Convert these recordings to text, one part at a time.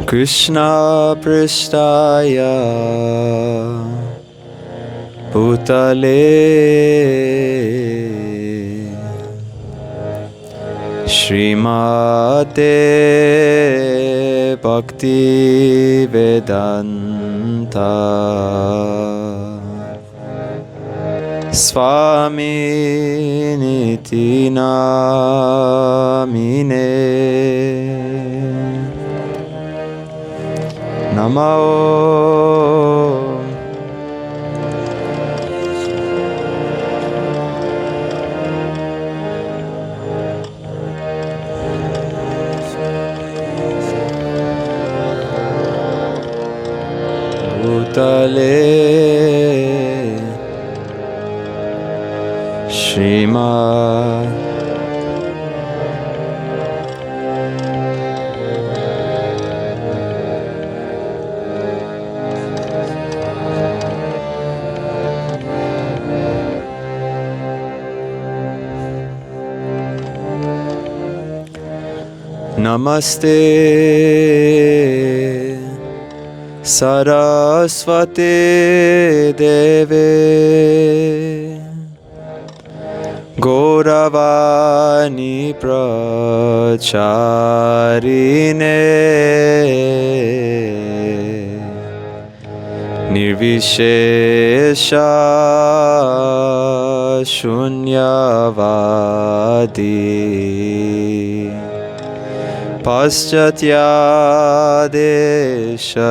Krishna Pristaya Bhutale Srimate Bhakti Vedanta Swami Niti Namine Namo Bhutale Srimad Namaste Saraswati Deve Gauravani Pracharine Nirvishesha Shunyavadi Paschatya Deshatarine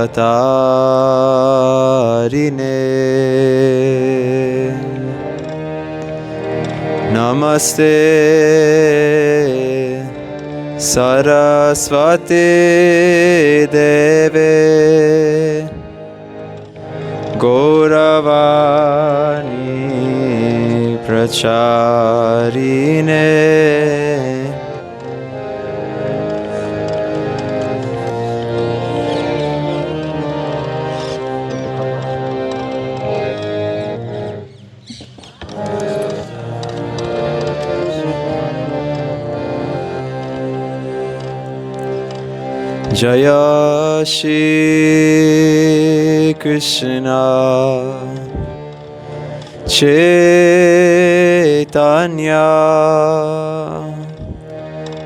Namaste Saraswati Deve Gauravani Pracharine Jaya Shri Krishna Chaitanya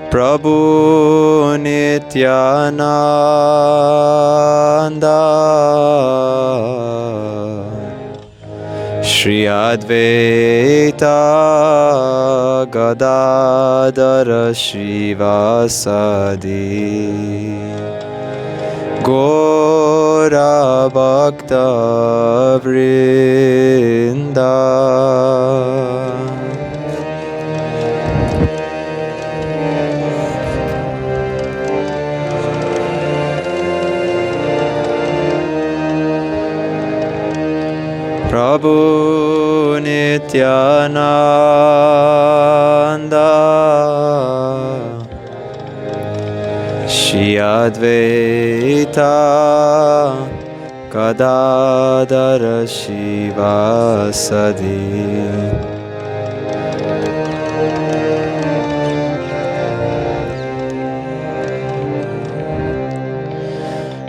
Prabhu Nityananda Shri Advaita Gadadara Shivasadi Gora Bhakta Vrinda Prabhu Nityananda Shri Advaita Gadadara Shivasadi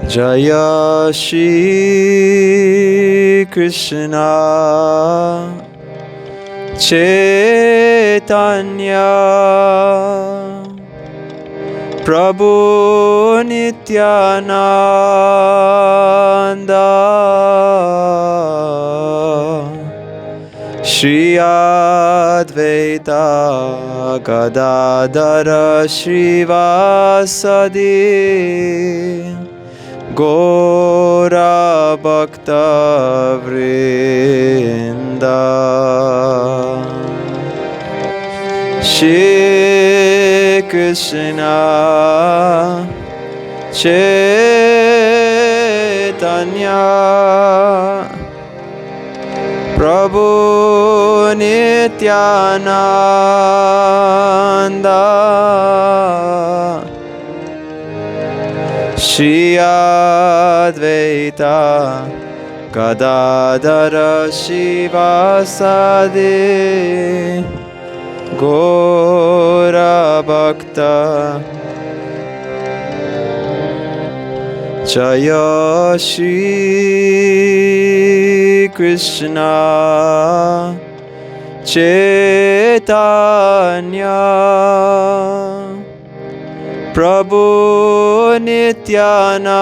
Jaya Shri Krishna Chaitanya Prabhu Nityananda Shri Advaita Gadadara Shivasadi Gora Bhakta Vrinda Shri Krishna Chaitanya Prabhu Nityananda Shri Advaita Gadadara Shivasadi Gora Bhakta Jaya Shri Krishna Chaitanya Prabhu Nityananda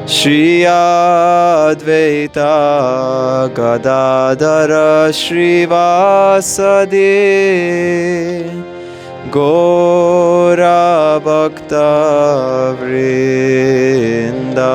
Shri Advaita Gadadhara Srivasadi Gora Bhakta Vrinda.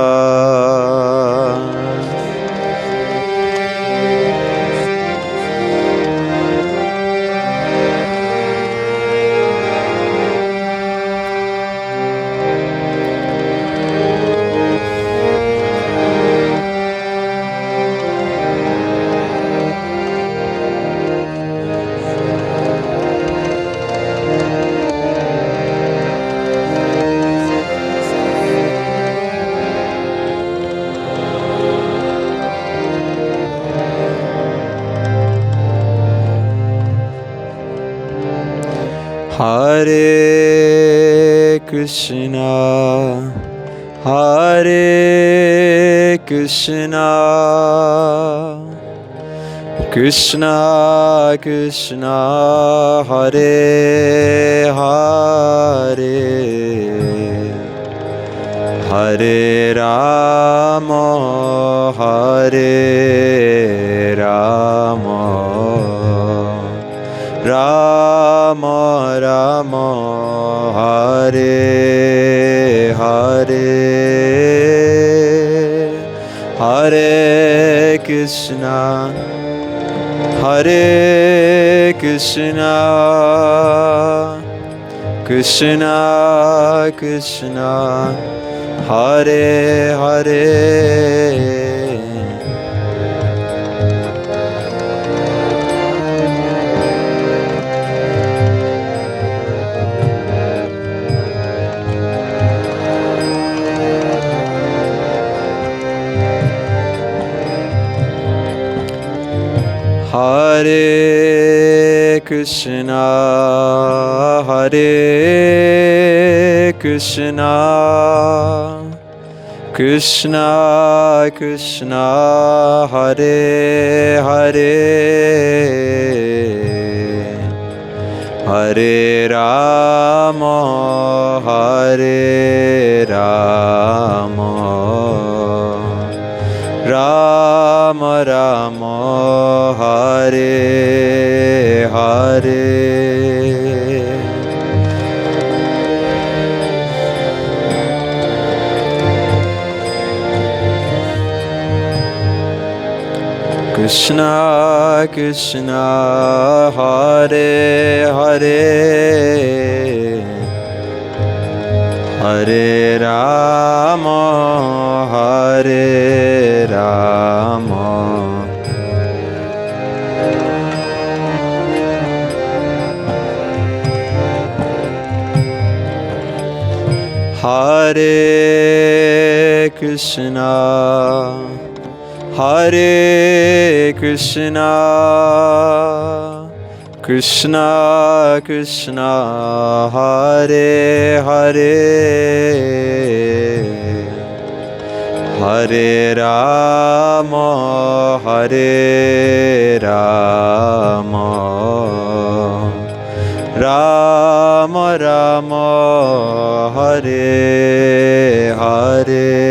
Hare Krishna, Hare Krishna, Krishna Krishna, Hare Hare, Hare Rama, Hare Rama, Rama Rama, Hare Hare, Hare Krishna, Hare Krishna, Krishna Krishna, Hare Hare. Hare Krishna, Hare Krishna, Krishna Krishna, Hare Hare, Hare Rama, Hare Rama, Rama Rama, Hare Hare. Krishna Krishna, Hare Hare, Hare Rama, Hare Rama, Hare Krishna, Hare Krishna, Krishna Krishna, Hare Hare, Hare Rama, Hare Rama, Rama Rama, Hare Hare.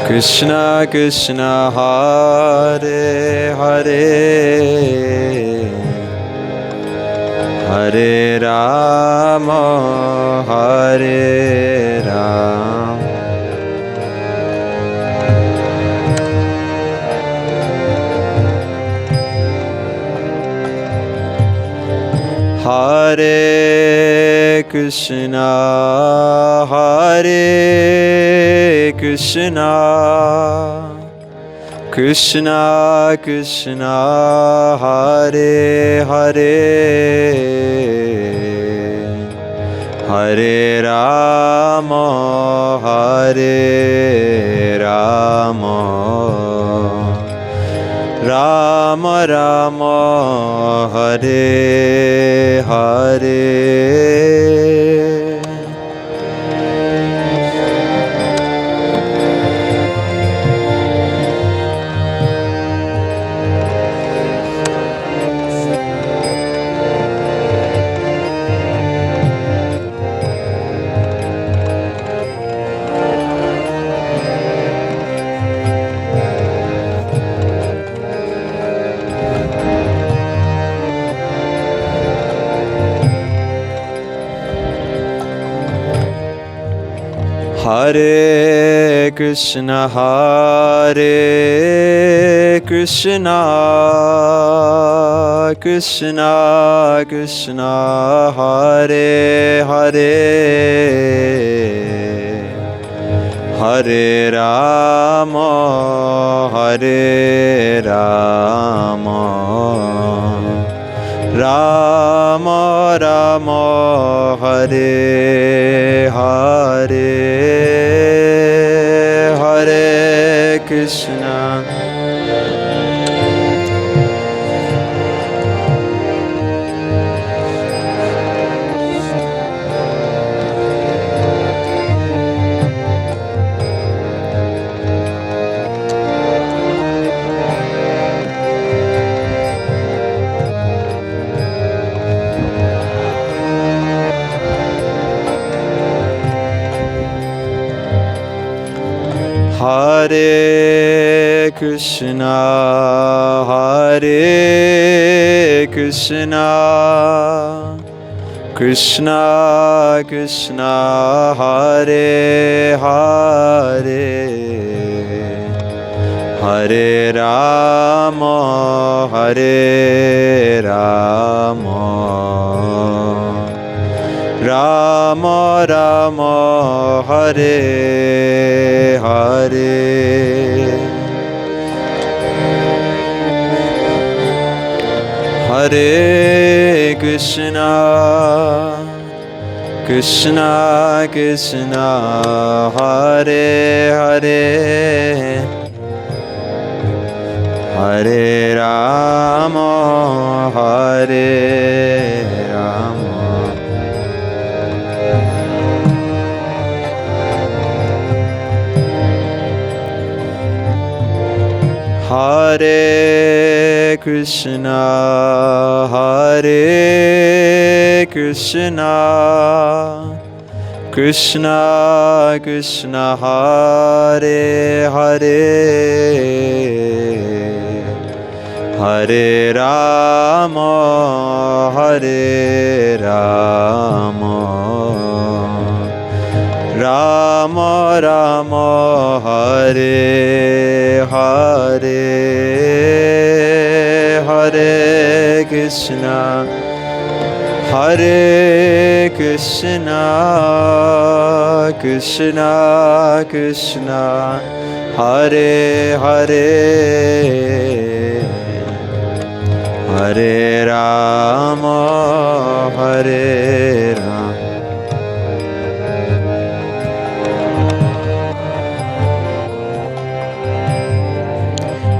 Krishna Krishna, Hare Hare, Hare Rama, Hare Rama, Hare Krishna, Hare Krishna, Krishna Krishna, Hare Hare, Hare Rama, Hare Rama, Rama Rama, Hare Hare. Hare Krishna, Hare Krishna, Krishna Krishna, Hare Hare, Hare Rama, Hare Rama, Rama Rama, Hare Hare, Hare Krishna. Hare Krishna, Hare Krishna, Krishna Krishna, Hare Hare, Hare Rama, Hare Rama, Rama Rama, Hare Hare. Hare Krishna, Krishna Krishna, Hare Hare, Hare Rama, Hare Rama, Hare Krishna, Hare Krishna, Krishna Krishna, Hare Hare, Hare Rama, Hare Rama, Rama Rama, Hare Hare, Hare Krishna, Hare Krishna, Krishna Krishna, Hare Hare, Hare Rama, Hare Rama.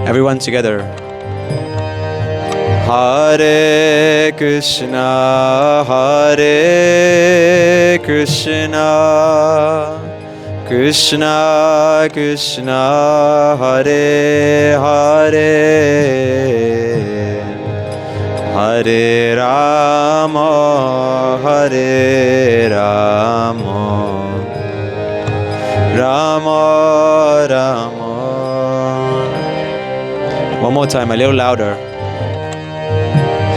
Everyone together. Hare Krishna, Hare Krishna, Krishna Krishna, Hare Hare, Hare Rama, Hare Rama, Rama Rama. One more time, a little louder.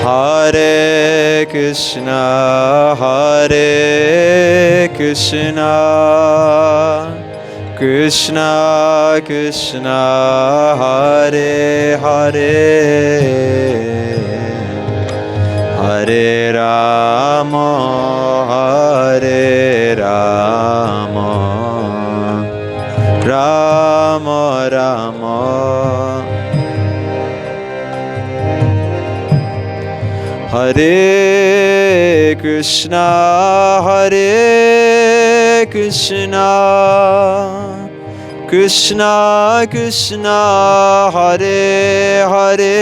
Hare Krishna, Hare Krishna, Krishna Krishna, Hare Hare, Hare Rama, Hare Rama, Rama Rama. Hare Krishna, Hare Krishna, Krishna Krishna, Hare Hare,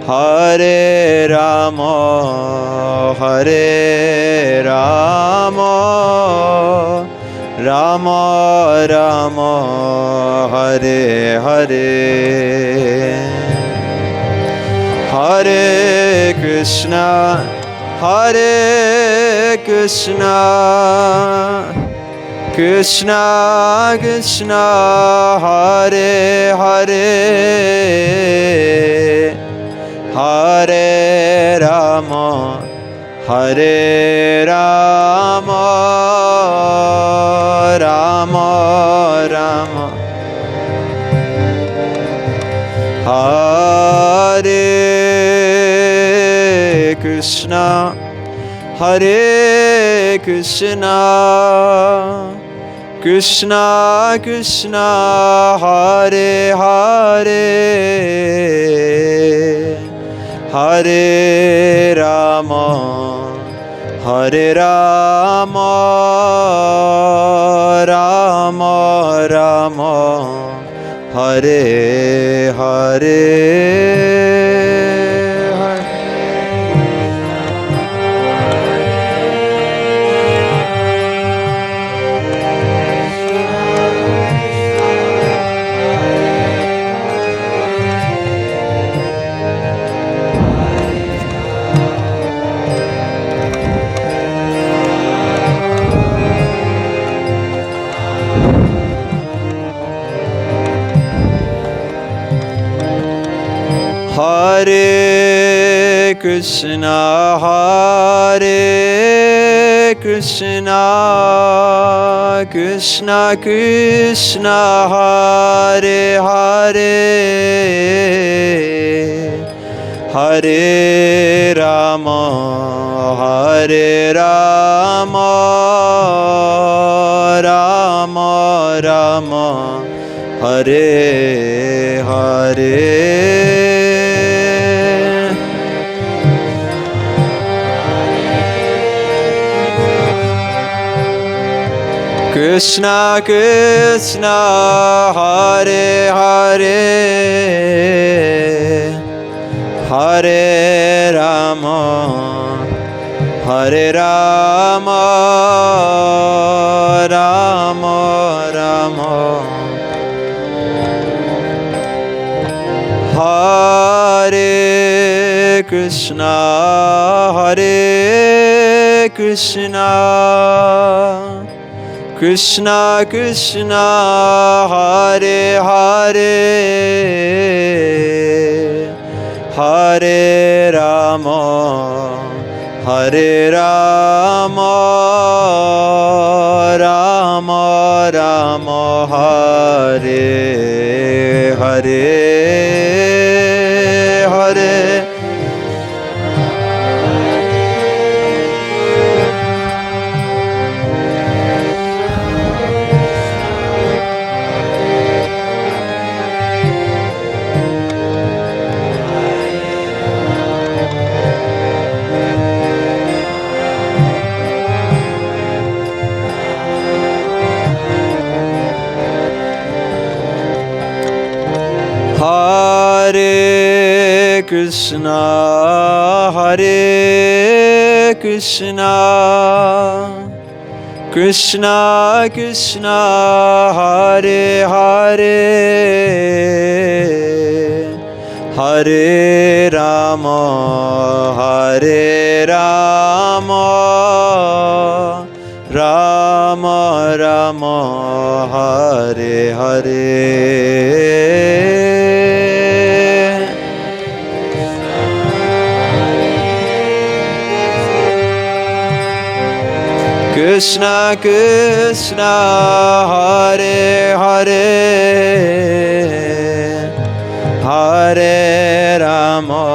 Hare Rama, Hare Rama, Rama Rama, Hare Hare, Hare Krishna, Hare Krishna, Krishna Krishna, Hare Hare, Hare Rama, Hare Rama, Rama Rama, Hare Krishna, Hare Krishna, Krishna Krishna, Hare Hare, Hare Rama, Hare Rama, Rama Rama, Hare Hare, Hare Krishna, Hare Krishna, Krishna Krishna, Hare Hare, Hare Rama, Hare Rama, Rama Rama, Hare Hare, Krishna Krishna, Hare Hare, Hare Rama, Hare Rama, Rama Rama, Hare Krishna, Hare Krishna, Krishna Krishna, Hare Hare, Hare Rama, Hare Rama, Rama Rama, Hare Hare, Hare Hare Krishna, Hare Krishna, Krishna Krishna, Hare Hare, Hare Rama, Hare Rama, Rama Rama, Hare Hare, Krishna Krishna, Hare Hare, Hare Rama,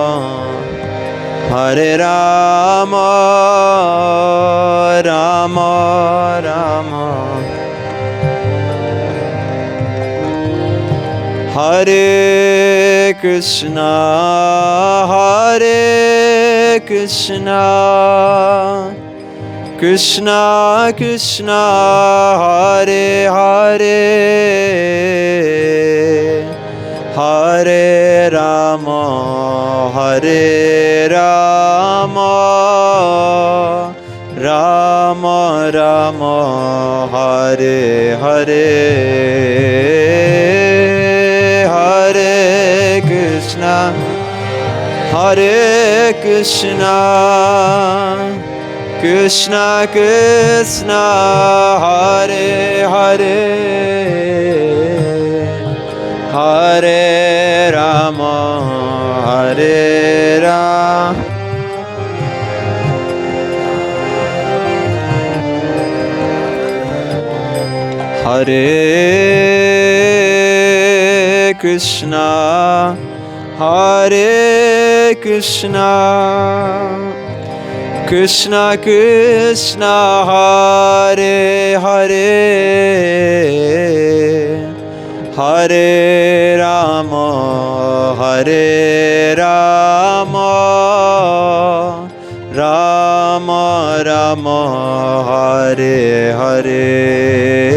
Hare Rama, Rama Rama, Hare Krishna, Hare Krishna, Krishna Krishna, Hare Hare, Hare Rama, Hare Rama, Rama Rama, Hare Hare, Hare Krishna, Hare Krishna, Krishna Krishna, Hare Hare, Hare Rama, Hare Rama, Hare Krishna, Hare Krishna, Krishna Krishna, Hare Hare, Hare Rama, Hare Rama, Rama Rama, Hare Hare.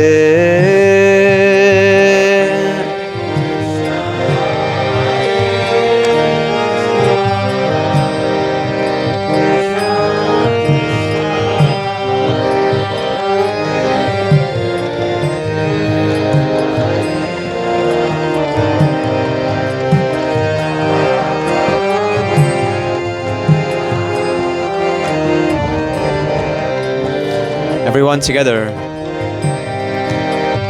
Everyone together.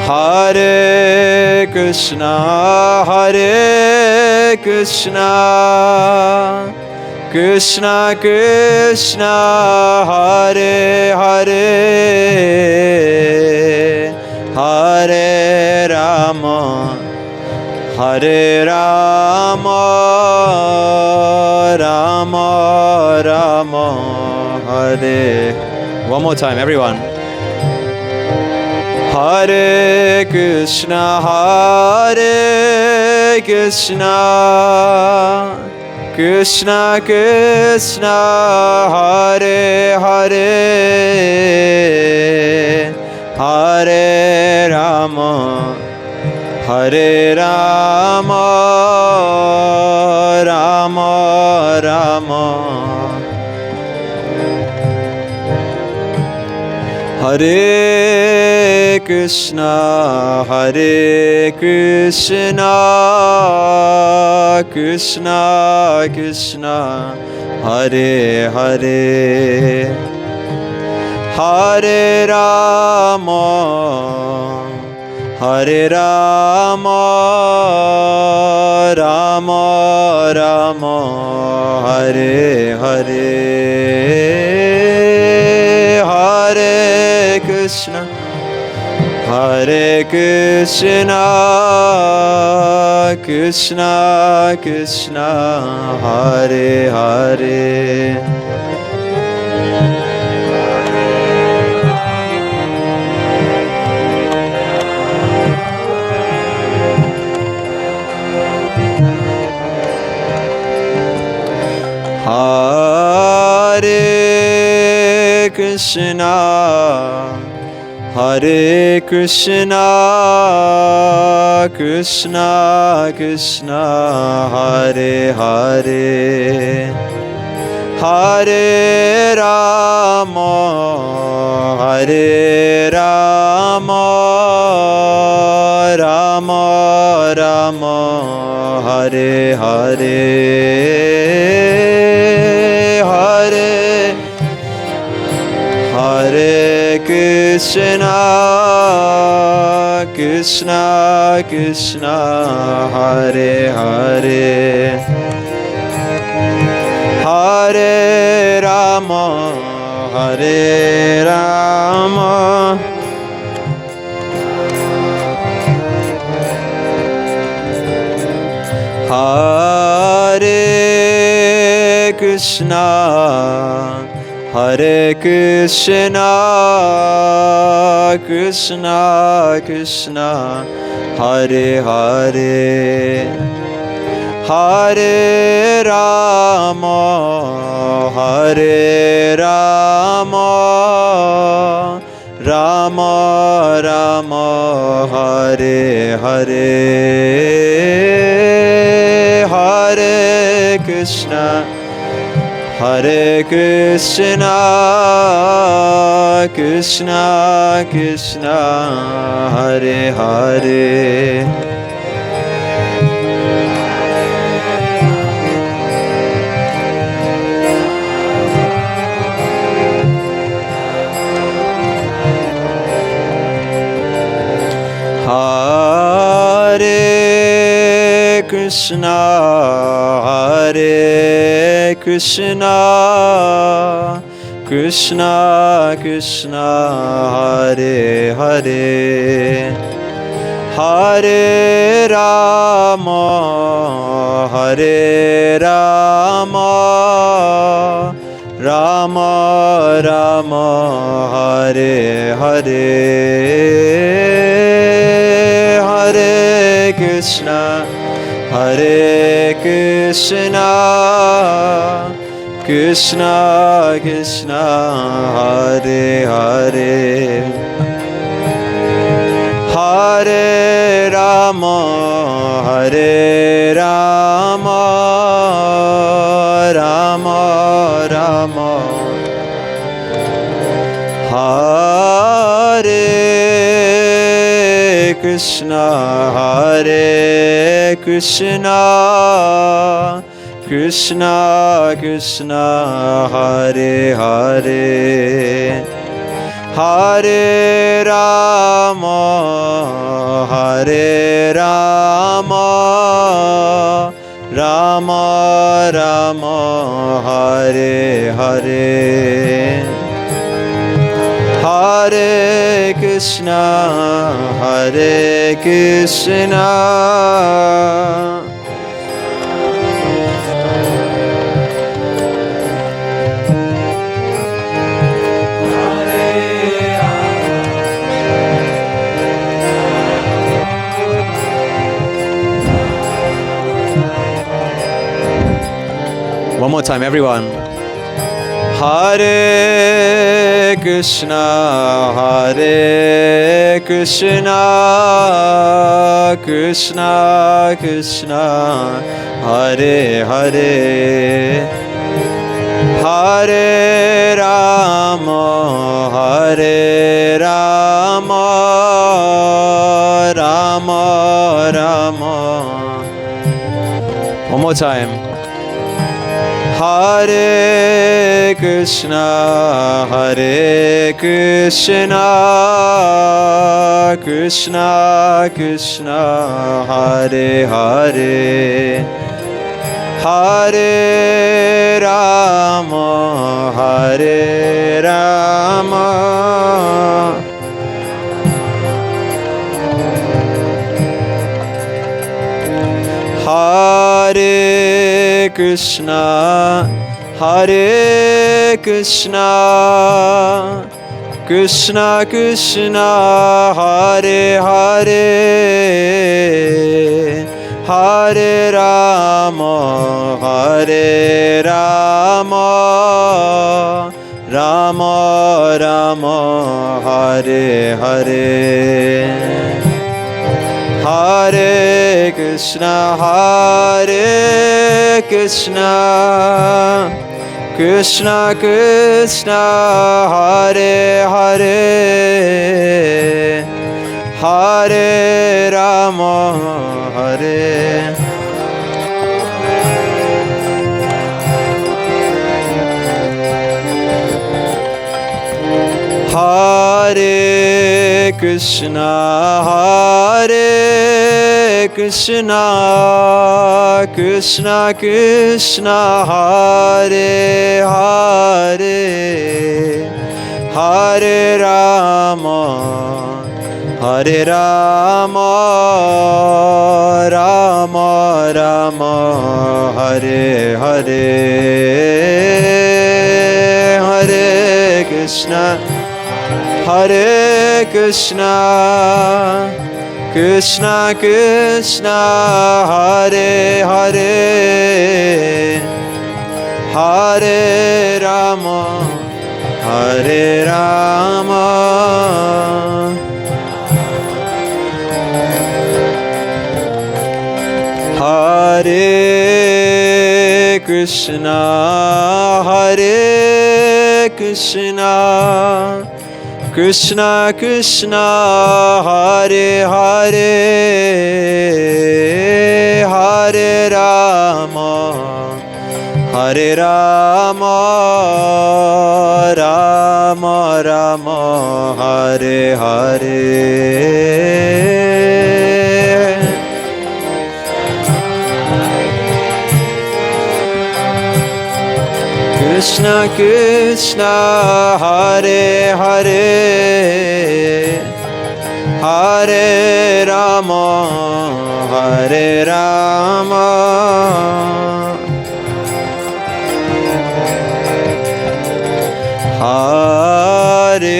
Hare Krishna, Hare Krishna, Krishna Krishna, Hare Hare, Hare Rama, Hare Rama, Rama Rama, Hare. One more time, everyone. Hare Krishna, Hare Krishna, Krishna Krishna, Hare Hare, Hare Rama, Hare Rama, Rama Rama, Hare Krishna, Hare Krishna, Krishna Krishna, Hare Hare, Hare Rama, Hare Rama, Rama Rama, Hare Hare, Hare Krishna, Hare Krishna, Krishna Krishna, Hare Hare. Hare Krishna, Hare Krishna, Krishna Krishna, Hare Hare, Hare Rama, Hare Rama, Rama Rama, Hare Hare, Hare Krishna, Krishna Krishna, Hare Hare, Hare Rama, Hare Rama, Hare Krishna, Hare Krishna, Krishna Krishna, Hare Hare, Hare Rama, Hare Rama, Rama Rama, Hare Hare, Hare Krishna, Hare Krishna, Krishna Krishna, Hare Hare. Hare Krishna, Hare Krishna, Krishna Krishna, Hare Hare, Hare Rama, Hare Rama, Rama Rama, Hare Hare, Hare Krishna, Hare Krishna, Krishna Krishna, Hare Hare, Hare Rama, Hare Rama, Rama Rama, Hare Krishna, Hare Krishna, Krishna Krishna, Hare Hare, Hare Rama, Hare Rama, Rama Rama, Hare Hare, Hare Krishna, Hare Krishna, one more time, everyone. Hare Krishna, Hare Krishna, Krishna Krishna, Hare Hare, Hare Rama, Hare Rama, Rama Rama. One more time. Hare Krishna, Hare Krishna, Krishna Krishna, Hare Hare, Hare Rama, Hare Rama, Hare Krishna, Hare Krishna, Krishna Krishna, Hare Hare, Hare Rama, Hare Rama, Rama Rama, Hare Hare, Hare Krishna, Hare Krishna, Krishna Krishna, Hare Hare, Hare Rama, Hare Hare Krishna, Hare Krishna, Krishna Krishna, Hare Hare, Hare Rama, Hare Rama, Rama Rama, Hare Hare, Hare Krishna, Hare Krishna, Krishna Krishna, Hare Hare, Hare Rama, Hare Rama. Hare Krishna, Hare Krishna, Krishna Krishna, Hare Hare, Hare Rama, Hare Rama, Rama Rama, Hare Hare. Krishna Krishna, Hare Hare, Hare Rama, Hare Rama.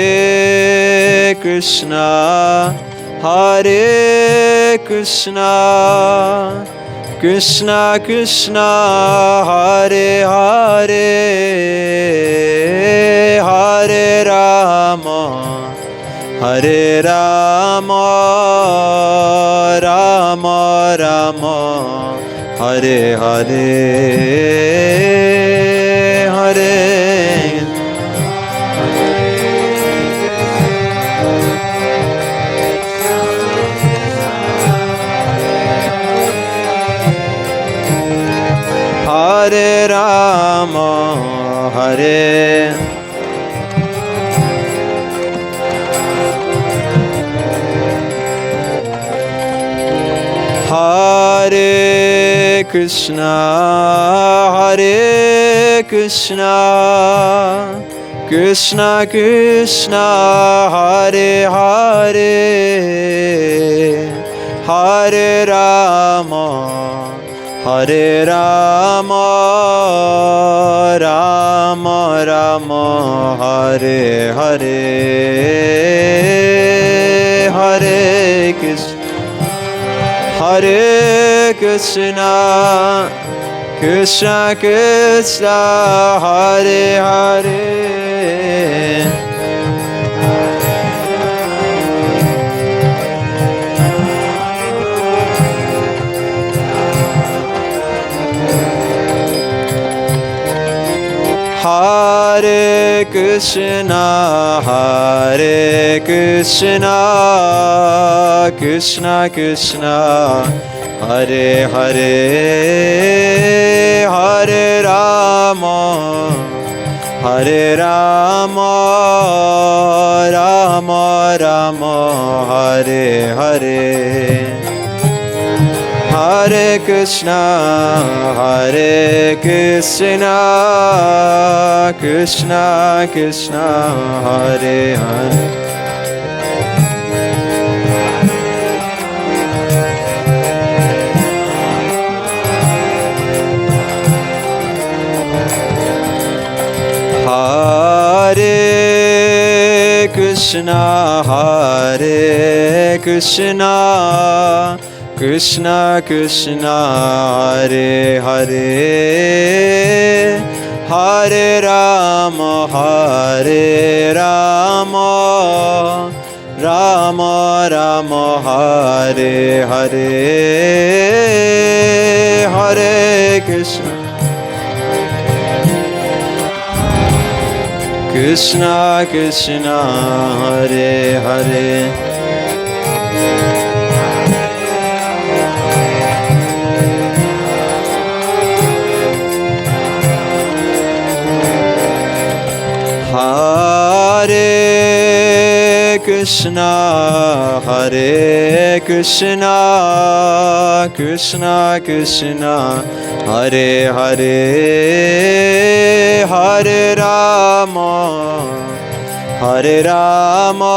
Hare Krishna, Hare Krishna, Krishna Krishna, Hare Hare, Hare Rama, Hare Rama, Rama Rama, Hare Hare, Hare. Hare Rama, Hare Hare Krishna, Hare Krishna, Krishna Krishna, Hare Hare, Hare Rama, Hare Rama, Rama Rama, Hare Hare, Hare Krishna, Hare Krishna, Krishna Krishna, Hare Hare. Hare Krishna, Hare Krishna, Krishna Krishna, Hare Hare, Hare Rama, Hare Rama, Rama Rama, Hare Hare. Hare Krishna, Hare Krishna, Krishna Krishna, Hare Hare. Hare Krishna, Hare Krishna, Krishna Krishna, Hare Hare, Hare Rama, Hare Rama, Rama Rama, Hare Hare, Hare Krishna, Krishna Krishna, Hare Hare. Hare Krishna, Hare Krishna, Krishna Krishna, Hare Hare, Hare Rama, Hare Rama,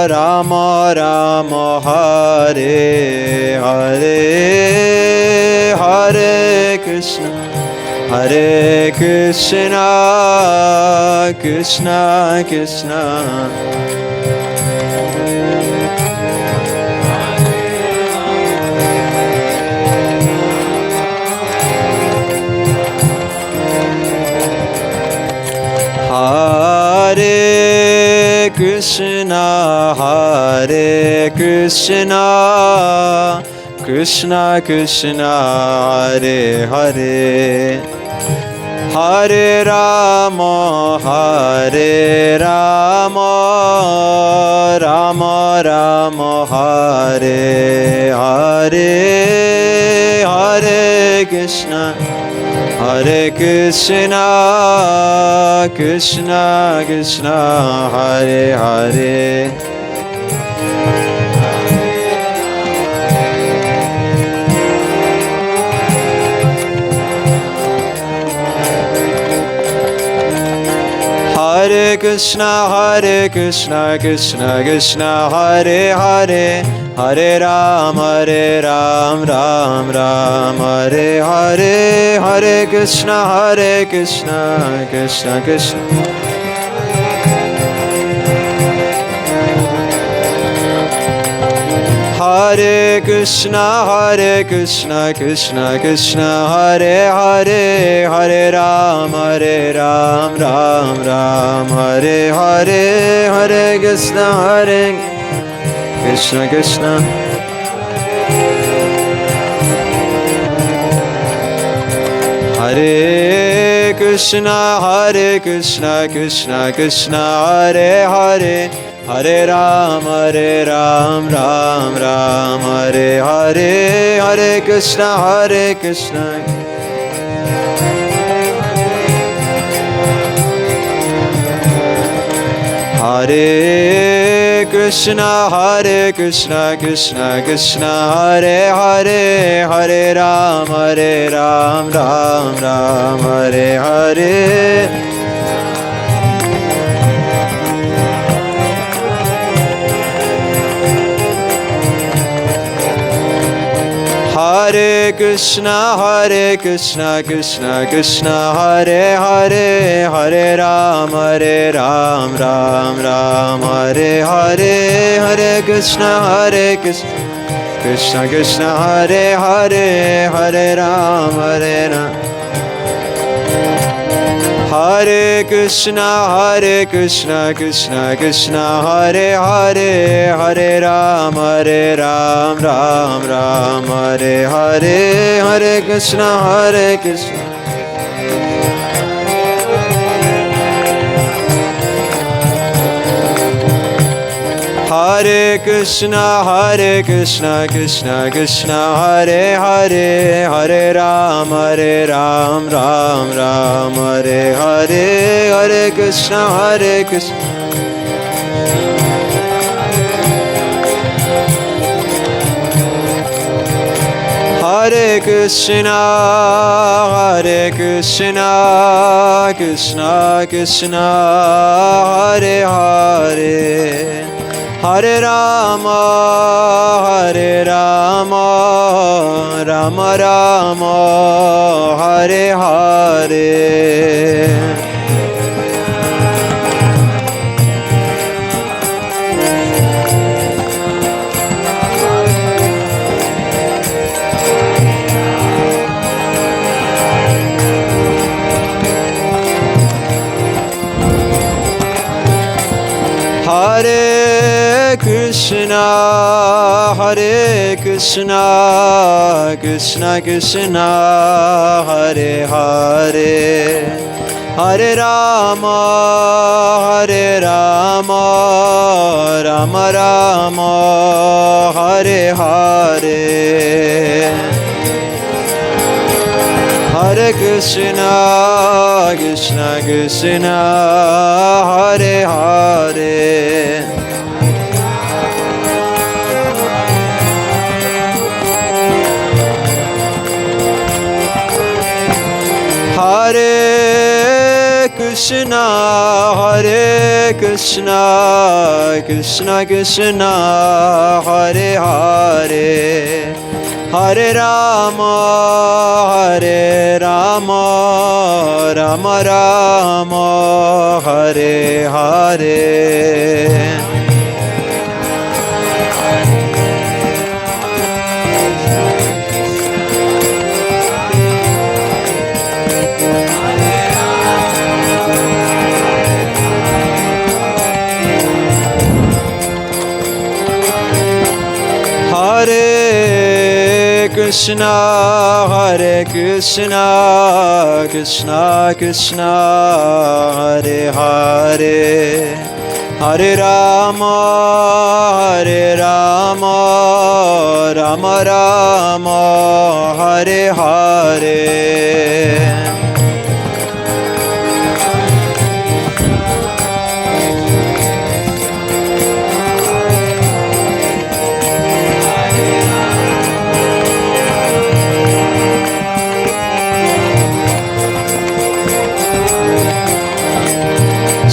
Rama Krishna, Krishna Krishna, Hare Krishna, Hare Krishna, Krishna Krishna, Hare Hare, Hare Rama, Hare Rama, Rama Rama, Hare Hare, Hare Krishna, Hare Krishna, Krishna Krishna, Hare Hare, Hare Krishna, Krishna Krishna, Hare Hare, Hare Ram, Ram Ram, Hare Hare, Hare Krishna, Krishna Krishna, Hare Krishna, Krishna Krishna, Hare Hare, Hare Ram, Ram Ram, Hare Hare, Hare Krishna, Krishna, Hare Krishna, Krishna Krishna, Hare Hare, Hare Ram, Ram Ram, Hare Hare, Hare Krishna, Hare Krishna, Krishna Krishna, Hare Hare, Hare Ram, Ram Ram, Hare Hare, Hare Krishna, Krishna Krishna, Hare Hare, Hare Ram, Ram Ram, Hare Hare, Hare Krishna, Krishna Krishna, Hare Hare, Hare Ram, Hare Krishna, Krishna Krishna, Hare Hare, Hare Ram, Ram Ram, Hare Hare, Hare Krishna, Hare Krishna, Krishna Krishna, Hare Hare, Hare Ram, Ram Ram, Hare Hare, Hare Krishna, Hare Krishna, Krishna Krishna, Hare Hare, Hare Rama, Rama Rama, Hare Hare, Hare Krishna, Krishna Krishna, Hare Hare, Hare Rama, Rama Rama, Hare Hare, Hare Krishna, Krishna, Hare Hare, Hare Krishna, Krishna Krishna, Hare Hare, Hare Rama, Hare Rama, Rama Rama, Hare Hare. Hare Krishna, Hare Krishna, Krishna Krishna, Hare Hare, Hare Rama, Hare Rama, Rama Rama, Hare Hare.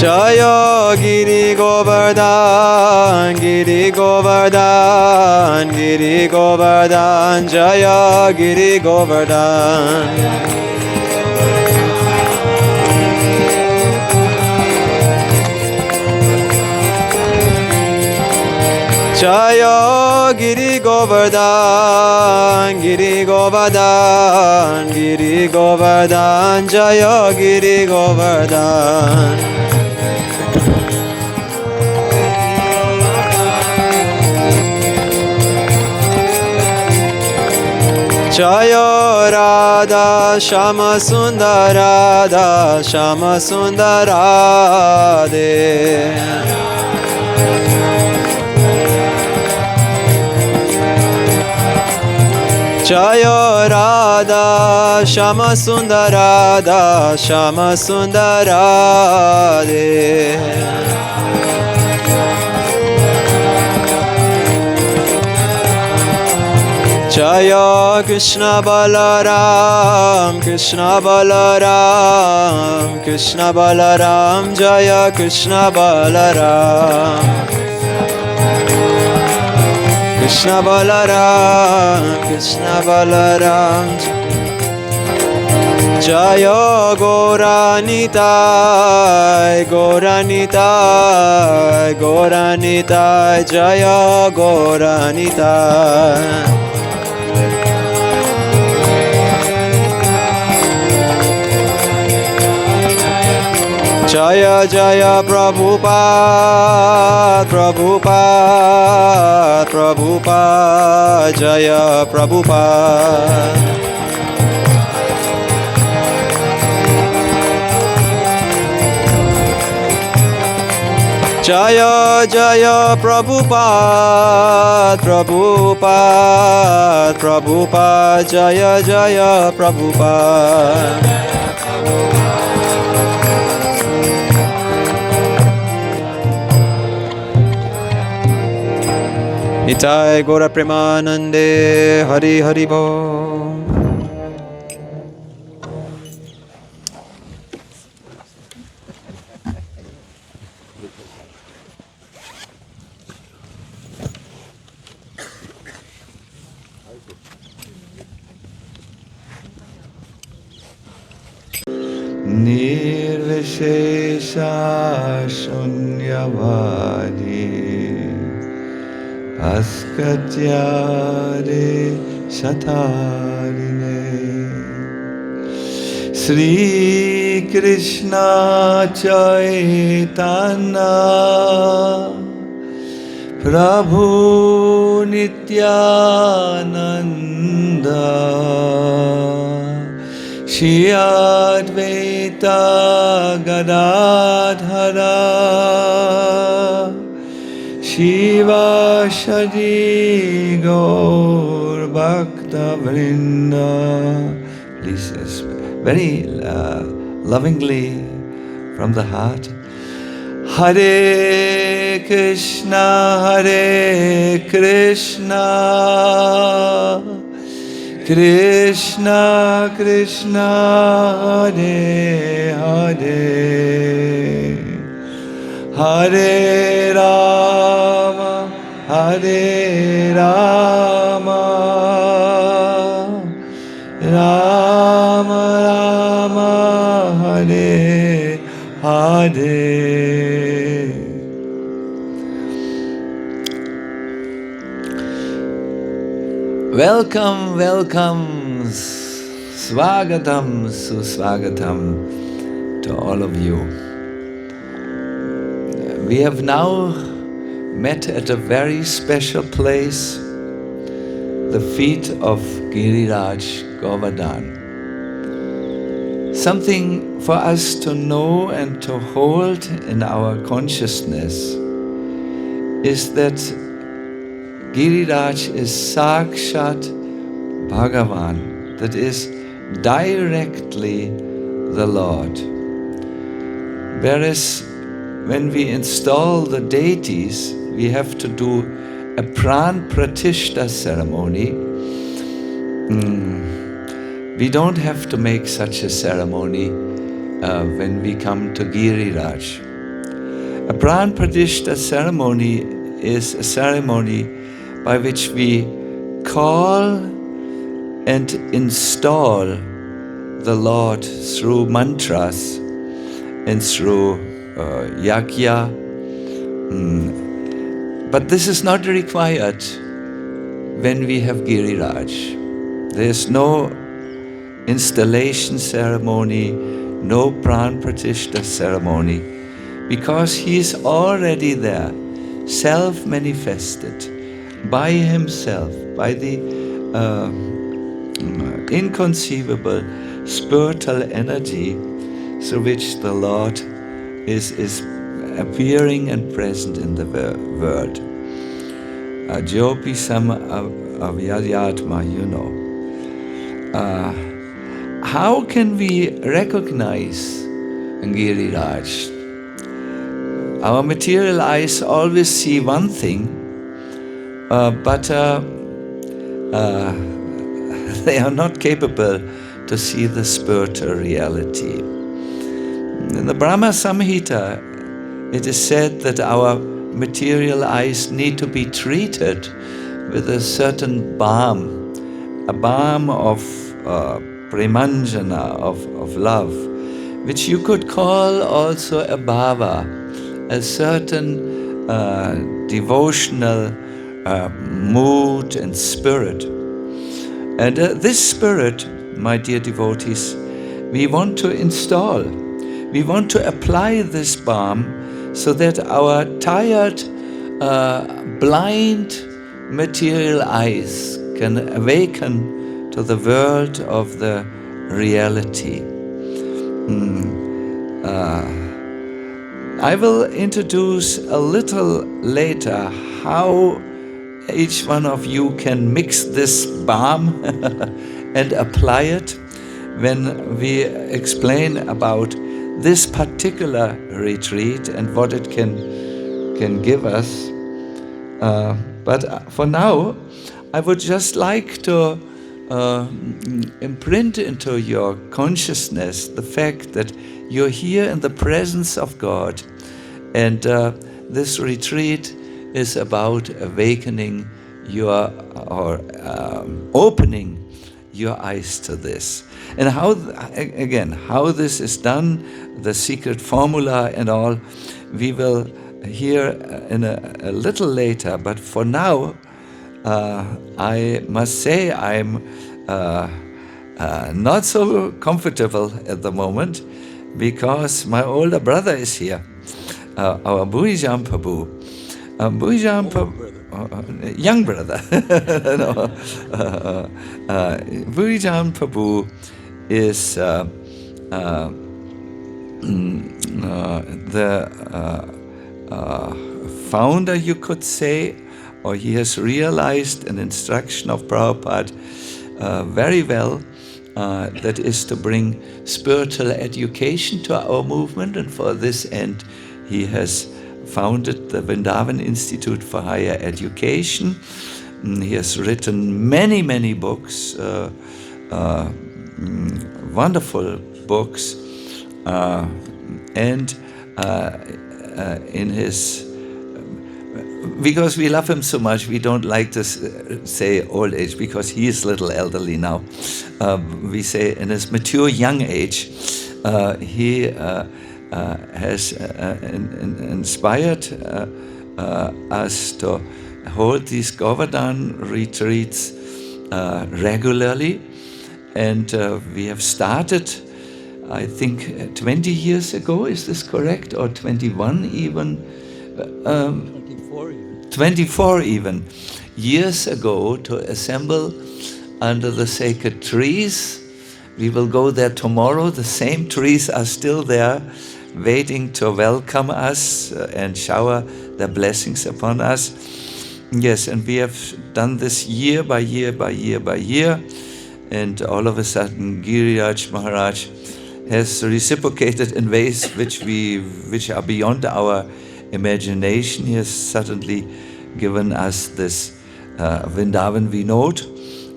Jaya Giri Govardhan, Giri Govardhan, Giri Govardhan, Jaya Giri Govardhan. Jaya Giri Govardhan, Giri Govardhan, Giri Govardhan, Jaya Giri Govardhan. Jaya Radha Shama Sundar Radha Shama Sundar Radhe. Jaya Radha Shama Sundar Radha Shama Sundar Radhe. Jaya Krishna Balaram, Krishna Balaram, Krishna Balaram, Jaya Krishna Balaram. Krishna Balaram, Krishna Balaram, Jaya Gauranitai, Gauranitai, Gauranitai, Jaya Gauranitai. Jaya Jaya Prabhupada, Prabhupada, Prabhupada, Jaya Prabhupada. Jaya Jaya Prabhupada, Prabhupada, Prabhupada, Jaya Jaya Prabhupada. Nitai Gora Premanande, Hari Hari Bo. Nirvishesha Shunyavadi Paskatyare Shatarine Sri Krishna Chaitanya Prabhu Nityananda Shri Advaita Gadadhara Shiva Shadi Gaur Bhakta Vrinda. Please, very lovingly from the heart. Hare Krishna, Hare Krishna, Krishna Krishna, Hare Hare, Hare Rama, Hare Rama, Welcome, welcome, swagatam, suswagatam to all of you. We have now met at a very special place, the feet of Giriraj Govardhan. Something for us to know and to hold in our consciousness is that Giriraj is Sakshat Bhagavan, that is directly the Lord. Whereas when we install the deities, we have to do a Pran Pratishta ceremony. We don't have to make such a ceremony when we come to Giriraj. A Pran Pratishta ceremony is a ceremony by which we call and install the Lord through mantras and through yajna. But this is not required when we have Giriraj. There is no installation ceremony, no Pran Pratishta ceremony, because he is already there, self-manifested, by himself, by the inconceivable spiritual energy through which the Lord is appearing and present in the world. Jopi Sama Avyayatma, you know. How can we recognize Giriraj? Our material eyes always see one thing, but they are not capable to see the spiritual reality. In the Brahma Samhita, it is said that our material eyes need to be treated with a certain balm, a balm of premanjana, of love, which you could call also a bhava, a certain devotional mood and spirit. And this spirit, my dear devotees, we want to install. We want to apply this balm so that our tired, blind material eyes can awaken to the world of the reality. I will introduce a little later how each one of you can mix this balm and apply it when we explain about this particular retreat and what it can give us. But for now, I would just like to imprint into your consciousness the fact that you're here in the presence of God, and this retreat is about awakening your, or opening your eyes to this. And how, again, how this is done, the secret formula and all, we will hear in a little later. But for now, I must say I'm not so comfortable at the moment, because my older brother is here, our Bhuijam Prabhu. Bhuijam Prabhu, young brother. No, Bhuijam Prabhu is the founder, you could say, or he has realized an instruction of Prabhupada very well, that is to bring spiritual education to our movement, and for this end he has founded the Vrindavana Institute for Higher Education. He has written many books, wonderful books, and in his, because we love him so much, we don't like to say old age, because he is a little elderly now. We say in his mature young age, he has inspired us to hold these Govardhan retreats regularly, and we have started, I think, 20 years ago. Is this correct? Or 21 even? 24 even years ago, to assemble under the sacred trees. We will go there tomorrow. The same trees are still there, waiting to welcome us and shower their blessings upon us. Yes, and we have done this year by year by year by year, and all of a sudden Giriraj Maharaj has reciprocated in ways which are beyond our imagination. He has suddenly given us this Vrindavan Vinod,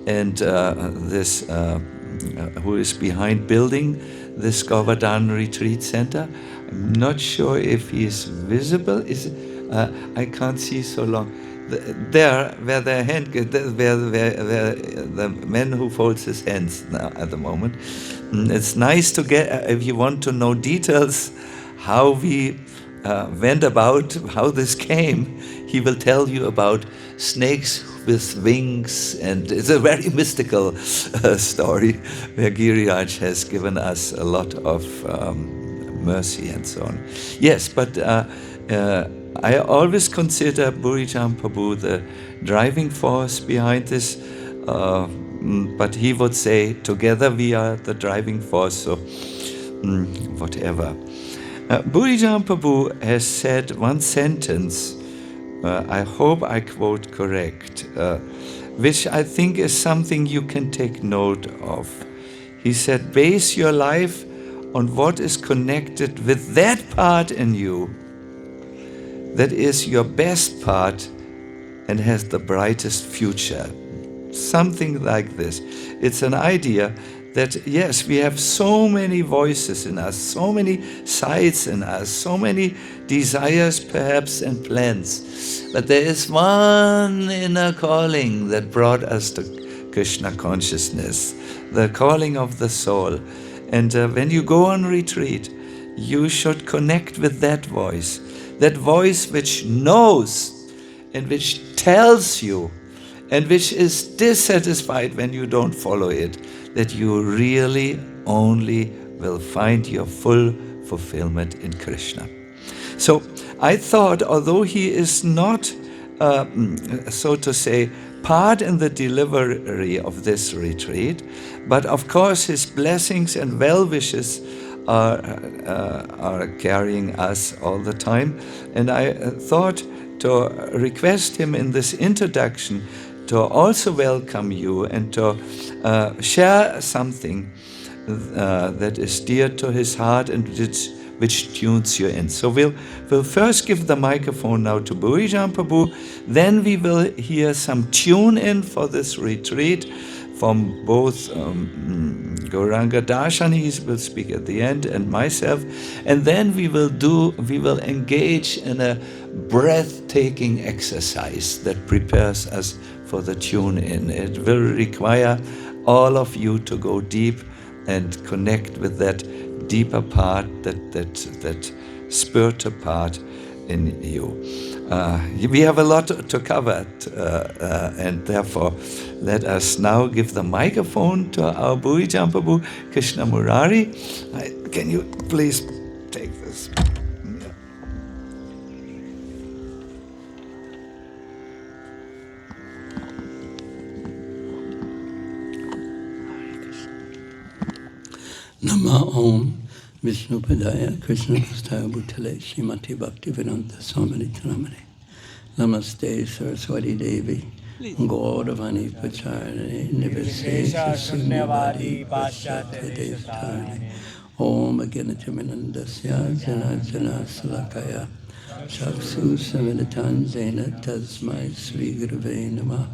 and this who is behind building this Govardhan Retreat Center. I'm not sure if he is visible. I can't see so long. There, where the hand, where the man who folds his hands now at the moment. It's nice to get, if you want to know details, how we went about, how this came, he will tell you about snakes with wings, and it's a very mystical story where Giriraj has given us a lot of mercy and so on. Yes, but I always consider Bhurijam Prabhu the driving force behind this, but he would say, together we are the driving force, so whatever. Bhurijam Prabhu has said one sentence, I hope I quote correct, which I think is something you can take note of. He said, base your life on what is connected with that part in you that is your best part and has the brightest future. Something like this. It's an idea that, yes, we have so many voices in us, so many sides in us, so many desires perhaps and plans. But there is one inner calling that brought us to Krishna Consciousness, the calling of the soul. And when you go on retreat, you should connect with that voice which knows and which tells you and which is dissatisfied when you don't follow it, that you really only will find your full fulfillment in Krishna. So I thought, although he is not, so to say, part in the delivery of this retreat, but of course his blessings and well-wishes are carrying us all the time. And I thought to request him in this introduction to also welcome you and to share something that is dear to his heart and which tunes you in. So we'll first give the microphone now to Bhurijam Prabhu, then we will hear some tune in for this retreat from both Gauranga Darshanis will speak at the end, and myself, and then we will engage in a breathtaking exercise that prepares us for the tune in. It will require all of you to go deep and connect with that deeper part, that spiritual part in you. We have a lot to cover, and therefore let us now give the microphone to our Bhurijam Prabhu, Krishna Murari. Can you please take this? Yeah. Nama Om Vishnu Padaya Krishna Prasthaya Bhutale Srimati Bhaktivedanta Swami Namane Namaste Saraswati Devi Govardhan Pacharane Nivesesha Sunyavadi Pashyate Devtarane Om Aganataminandasya Jana Jana Salakaya Chaksu Savinatan Zena Tasmai Sri Gurave Namah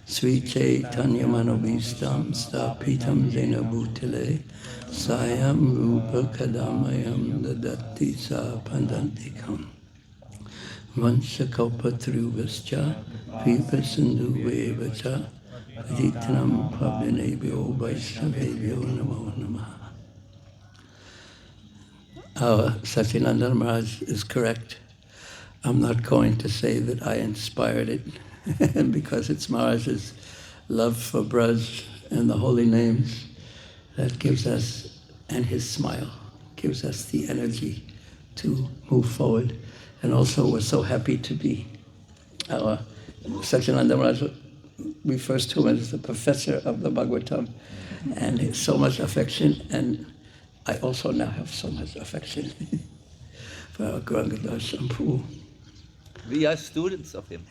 Sri Chaitanya Manobhistam Stapitam Zena Bhutale Sayam Rupa Kadamayam Dadati Sa Pandantikam Vanshakaupatruvascha Pipa Sindhu Vevacha Paditanam Pabhinebhyo Vaishnavebhyo Namo Namaha. our Satyananda Maharaj is correct. I'm not going to say that I inspired it because it's Maharaj's love for Braj and the holy names that gives us, and his smile, gives us the energy to move forward. And also we're so happy to be, our Satyananda Maharaj refers to him as the professor of the Bhagavatam, and so much affection, and I also now have so much affection for our Gauranga Shampoo. We are students of him.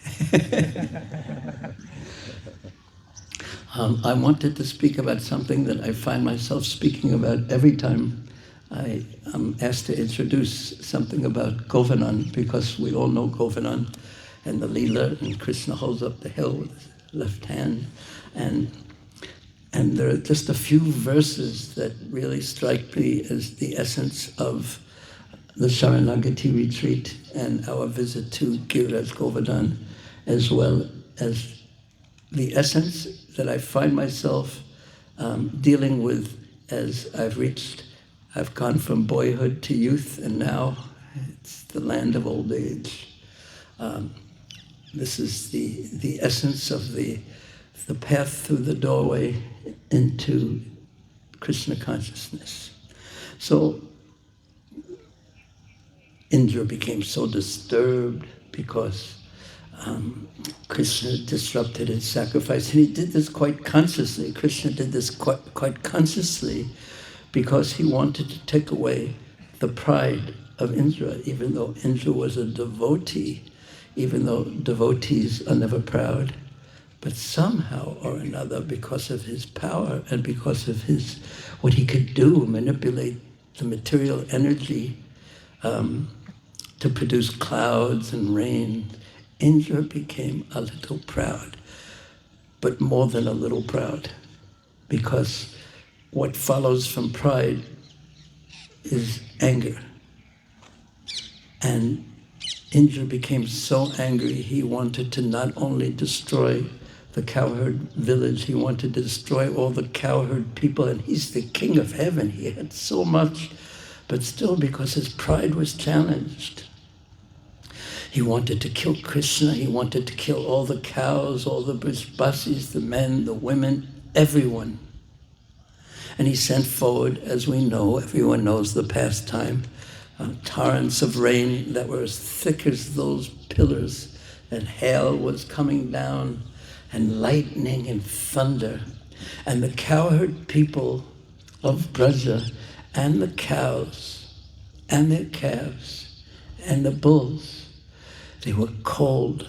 I wanted to speak about something that I find myself speaking about every time I am asked to introduce something about Govardhan, because we all know Govardhan and the lila, and Krishna holds up the hill with his left hand. And there are just a few verses that really strike me as the essence of the Sarnagati retreat and our visit to Giriraj Govardhan, as well as the essence that I find myself dealing with as I've gone from boyhood to youth, and now it's the land of old age. This is the essence of the path through the doorway into Krishna consciousness. So Indra became so disturbed because Krishna disrupted his sacrifice. And he did this quite consciously. Krishna did this quite consciously because he wanted to take away the pride of Indra, even though Indra was a devotee, even though devotees are never proud. But somehow or another, because of his power and because of what he could do, manipulate the material energy to produce clouds and rain, Indra became a little proud, but more than a little proud, because what follows from pride is anger. And Indra became so angry, he wanted to not only destroy the cowherd village, he wanted to destroy all the cowherd people, and he's the king of heaven. He had so much, but still, because his pride was challenged, he wanted to kill Krishna, he wanted to kill all the cows, all the Brajbasis, the men, the women, everyone. And he sent forward, as we know, everyone knows the pastime, torrents of rain that were as thick as those pillars, and hail was coming down, and lightning and thunder. And the cowherd people of Braja, and the cows, and their calves, and the bulls, they were cold,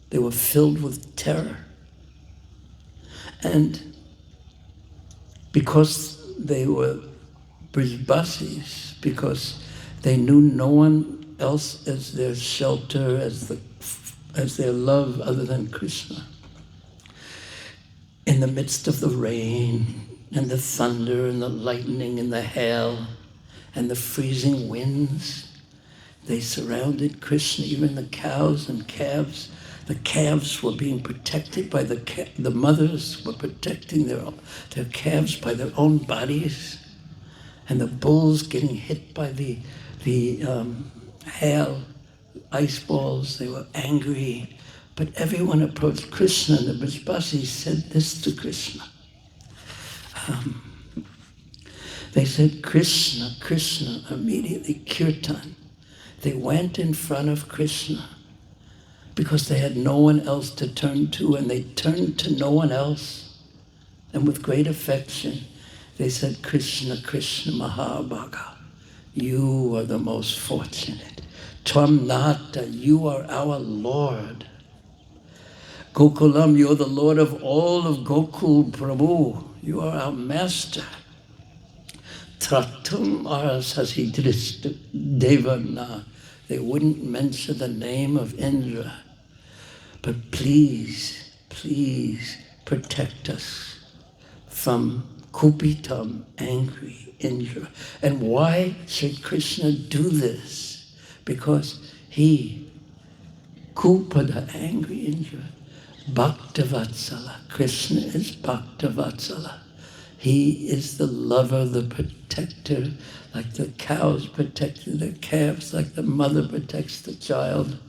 they were filled with terror. And because they were Brajbasis, because they knew no one else as their shelter, as their love other than Krishna, in the midst of the rain and the thunder and the lightning and the hail and the freezing winds, they surrounded Krishna, even the cows and calves. The calves were being protected by the mothers were protecting their calves by their own bodies, and the bulls getting hit by the hail, ice balls. They were angry, but everyone approached Krishna, and the Brajbasis said this to Krishna. They said, Krishna, Krishna, immediately kirtan. They went in front of Krishna because they had no one else to turn to, and they turned to no one else. And with great affection, they said, Krishna, Krishna Mahabhaga, you are the most fortunate. Tvam Nata, you are our Lord. Gokulam, you're the Lord of all of Gokul Prabhu. You are our master. Tratum Arasasidrist Devana. They wouldn't mention the name of Indra. But please, please protect us from Kupitam, angry Indra. And why should Krishna do this? Because he, Kupada, angry Indra, Bhaktavatsala. Krishna is Bhaktavatsala. He is the lover, the protector, like the cows protected their calves, like the mother protects the child.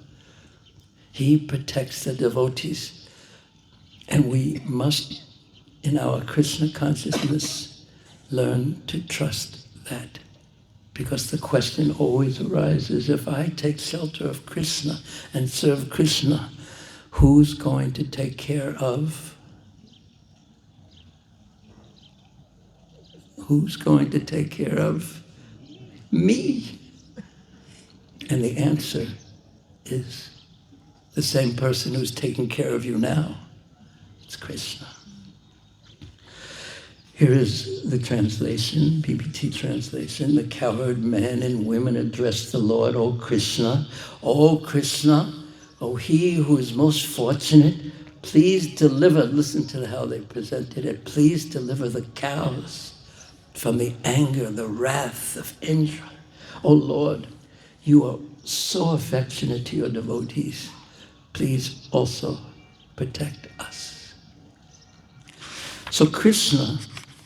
He protects the devotees. And we must, in our Krishna consciousness, learn to trust that. Because the question always arises, if I take shelter of Krishna and serve Krishna, who's going to take care of? Who's going to take care of me? And the answer is the same person who's taking care of you now. It's Krishna. Here is the translation, PPT translation. The cowherd men and women address the Lord, O Krishna, O he who is most fortunate, please deliver, listen to how they presented it, please deliver the cows from the anger, the wrath of Indra. O Lord, you are so affectionate to your devotees. Please also protect us. So Krishna,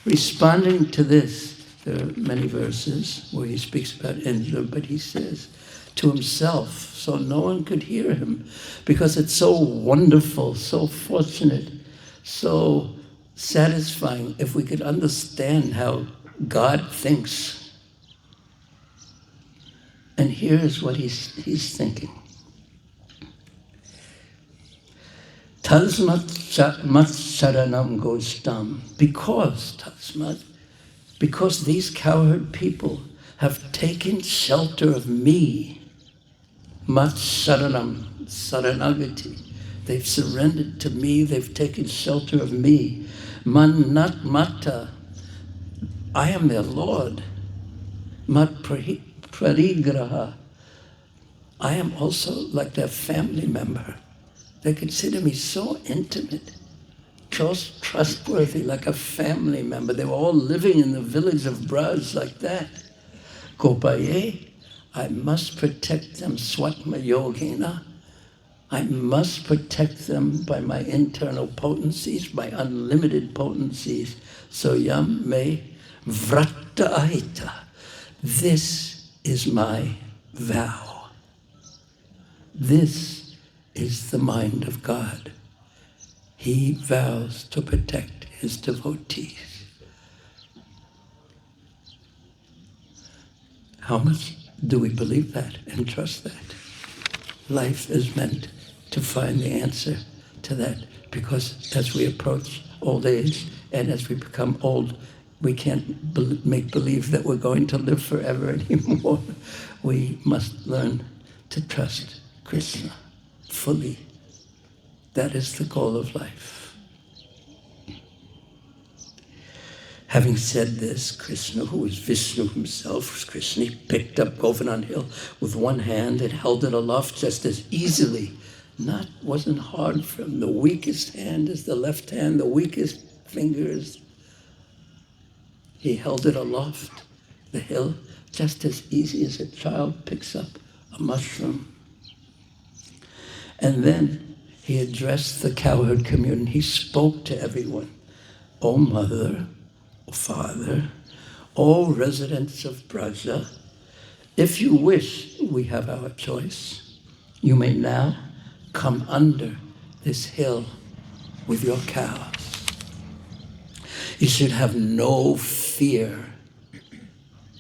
responding to this, there are many verses where he speaks about Indra, but he says to himself, so no one could hear him, because it's so wonderful, so fortunate, so satisfying if we could understand how God thinks. And here's what he's thinking. Tasmat saranam gostam. Because these cowherd people have taken shelter of me. Mat saranam, saranagati. They've surrendered to me, they've taken shelter of me. Manat mata. I am their Lord. Mat parigraha. I am also like their family member. They consider me so intimate, trustworthy, like a family member. They were all living in the village of Braj like that. Gopaye, I must protect them swatma yogena. I must protect them by my internal potencies, by unlimited potencies. So yam me vrata ahita. This is my vow. This is the mind of God. He vows to protect his devotees. How much do we believe that and trust that? Life is meant to find the answer to that, because as we approach old age and as we become old, we can't make believe that we're going to live forever anymore. We must learn to trust Krishna fully. That is the goal of life. Having said this, Krishna, who is Vishnu himself, Krishna, he picked up Govardhan hill with one hand and held it aloft just as easily. Wasn't hard for him. The weakest hand is the left hand, the weakest fingers. He held it aloft, the hill, just as easy as a child picks up a mushroom. And then he addressed the cowherd community. He spoke to everyone. O mother, O father, O residents of Braja, if you wish, we have our choice. You may now come under this hill with your cows. You should have no fear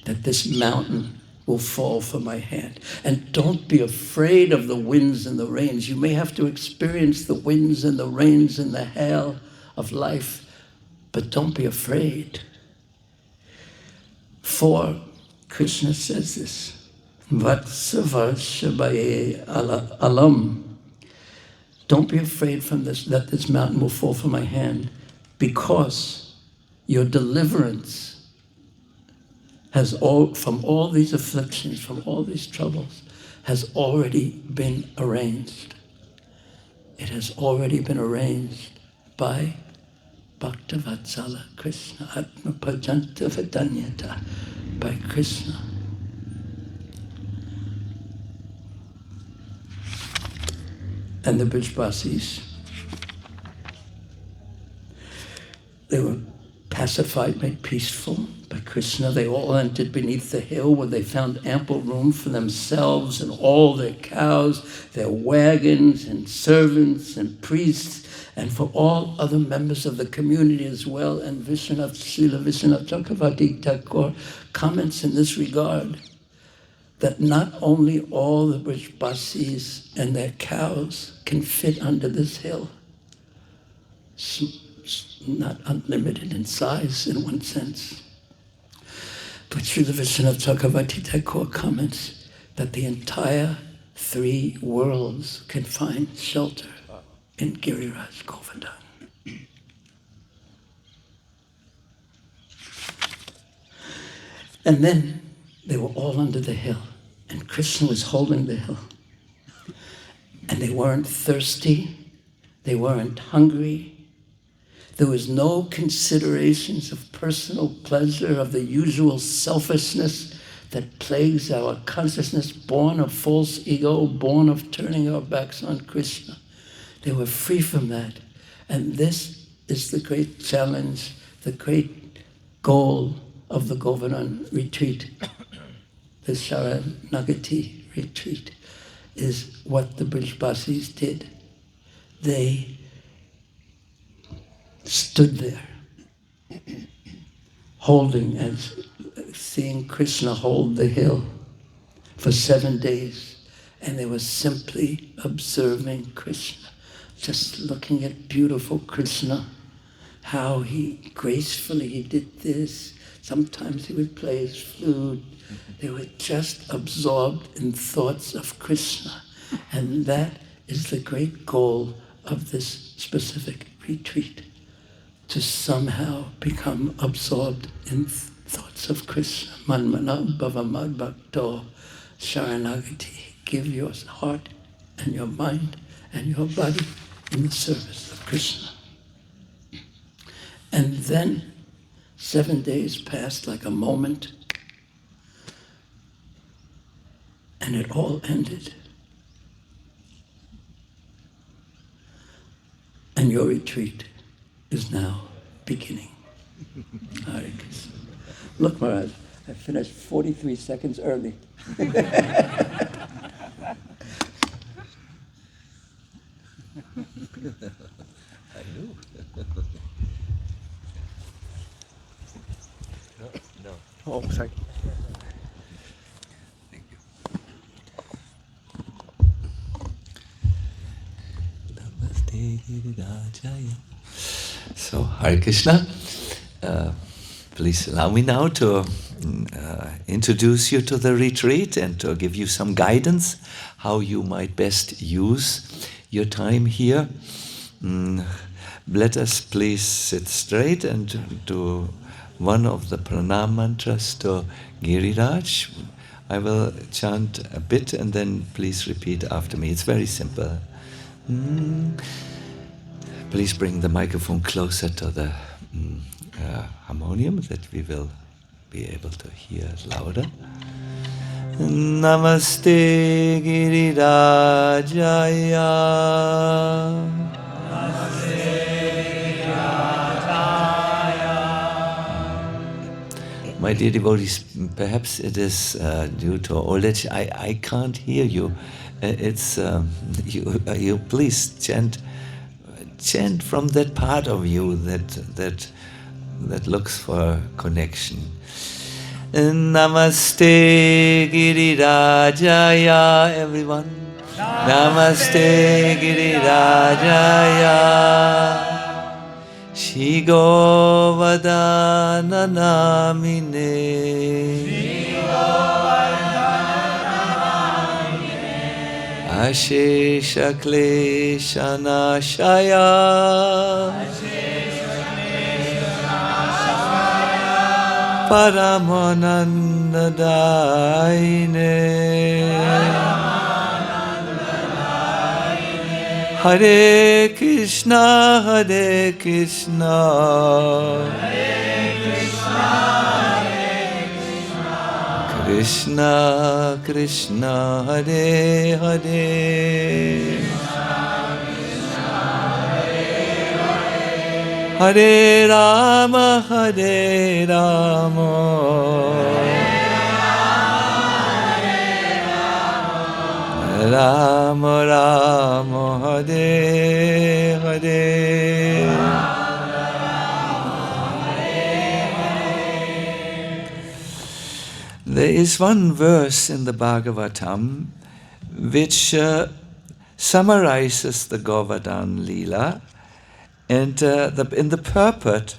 that this mountain will fall from my hand. And don't be afraid of the winds and the rains. You may have to experience the winds and the rains and the hail of life, but don't be afraid. For Krishna says this, Vatsavarshabaye alam. Don't be afraid from this, that this mountain will fall from my hand, because your deliverance from all these afflictions, from all these troubles, has already been arranged. It has already been arranged by Bhaktavatsala Krishna, Atma Pajanta Vidanyata, by Krishna. And the Brijbasis, they were pacified, made peaceful by Krishna. They all entered beneath the hill where they found ample room for themselves and all their cows, their wagons and servants and priests, and for all other members of the community as well. And Srila Vishwanath Chakravarti Thakur comments in this regard that not only all the Brajbasis and their cows can fit under this hill, not unlimited in size in one sense, but Srila Vishwanath Chakravarti Thakur comments that the entire 3 worlds can find shelter in Giriraj Govardhan. And then they were all under the hill, and Krishna was holding the hill. And they weren't thirsty, they weren't hungry. There was no considerations of personal pleasure, of the usual selfishness that plagues our consciousness, born of false ego, born of turning our backs on Krishna. They were free from that. And this is the great challenge, the great goal of the Govardhan retreat. The Sarnagati retreat is what the Brajbasis did. They stood there, holding and seeing Krishna hold the hill for 7 days. And they were simply observing Krishna, just looking at beautiful Krishna, how he did this. Sometimes he would play his flute. They were just absorbed in thoughts of Krishna. And that is the great goal of this specific retreat, to somehow become absorbed in thoughts of Krishna. Manmana bhavamad bhakto Sarnagati. Give your heart and your mind and your body in the service of Krishna. And then 7 days passed like a moment, and it all ended. And your retreat is now beginning. Hare Krishna. Look, Maharaj, I finished 43 seconds early. I know. No. Oh, sorry. Thank you. So, Hare Krishna. Please allow me now to introduce you to the retreat and to give you some guidance how you might best use your time here. Let us please sit straight and do one of the pranam mantras to Giriraj. I will chant a bit and then please repeat after me. It's very simple. Please bring the microphone closer to the harmonium that we will be able to hear louder. Namaste Girirajaya. Namaste Girirajaya. My dear devotees, perhaps it is due to old age. I can't hear you. It's you please chant from that part of you that looks for connection. Namaste Girirajaya, everyone. Namaste Girirajaya. Shri Govardhana Namine. Ashesha Klesha Nashaya. Paramananda Daine. Hare Krishna, Hare Krishna. Krishna Krishna Hare Hare. Hare Rama, Hare Rama, Rama Rama, Hare Hare. There is one verse in the Bhagavatam which summarizes the Govardhan lila, and in the purport,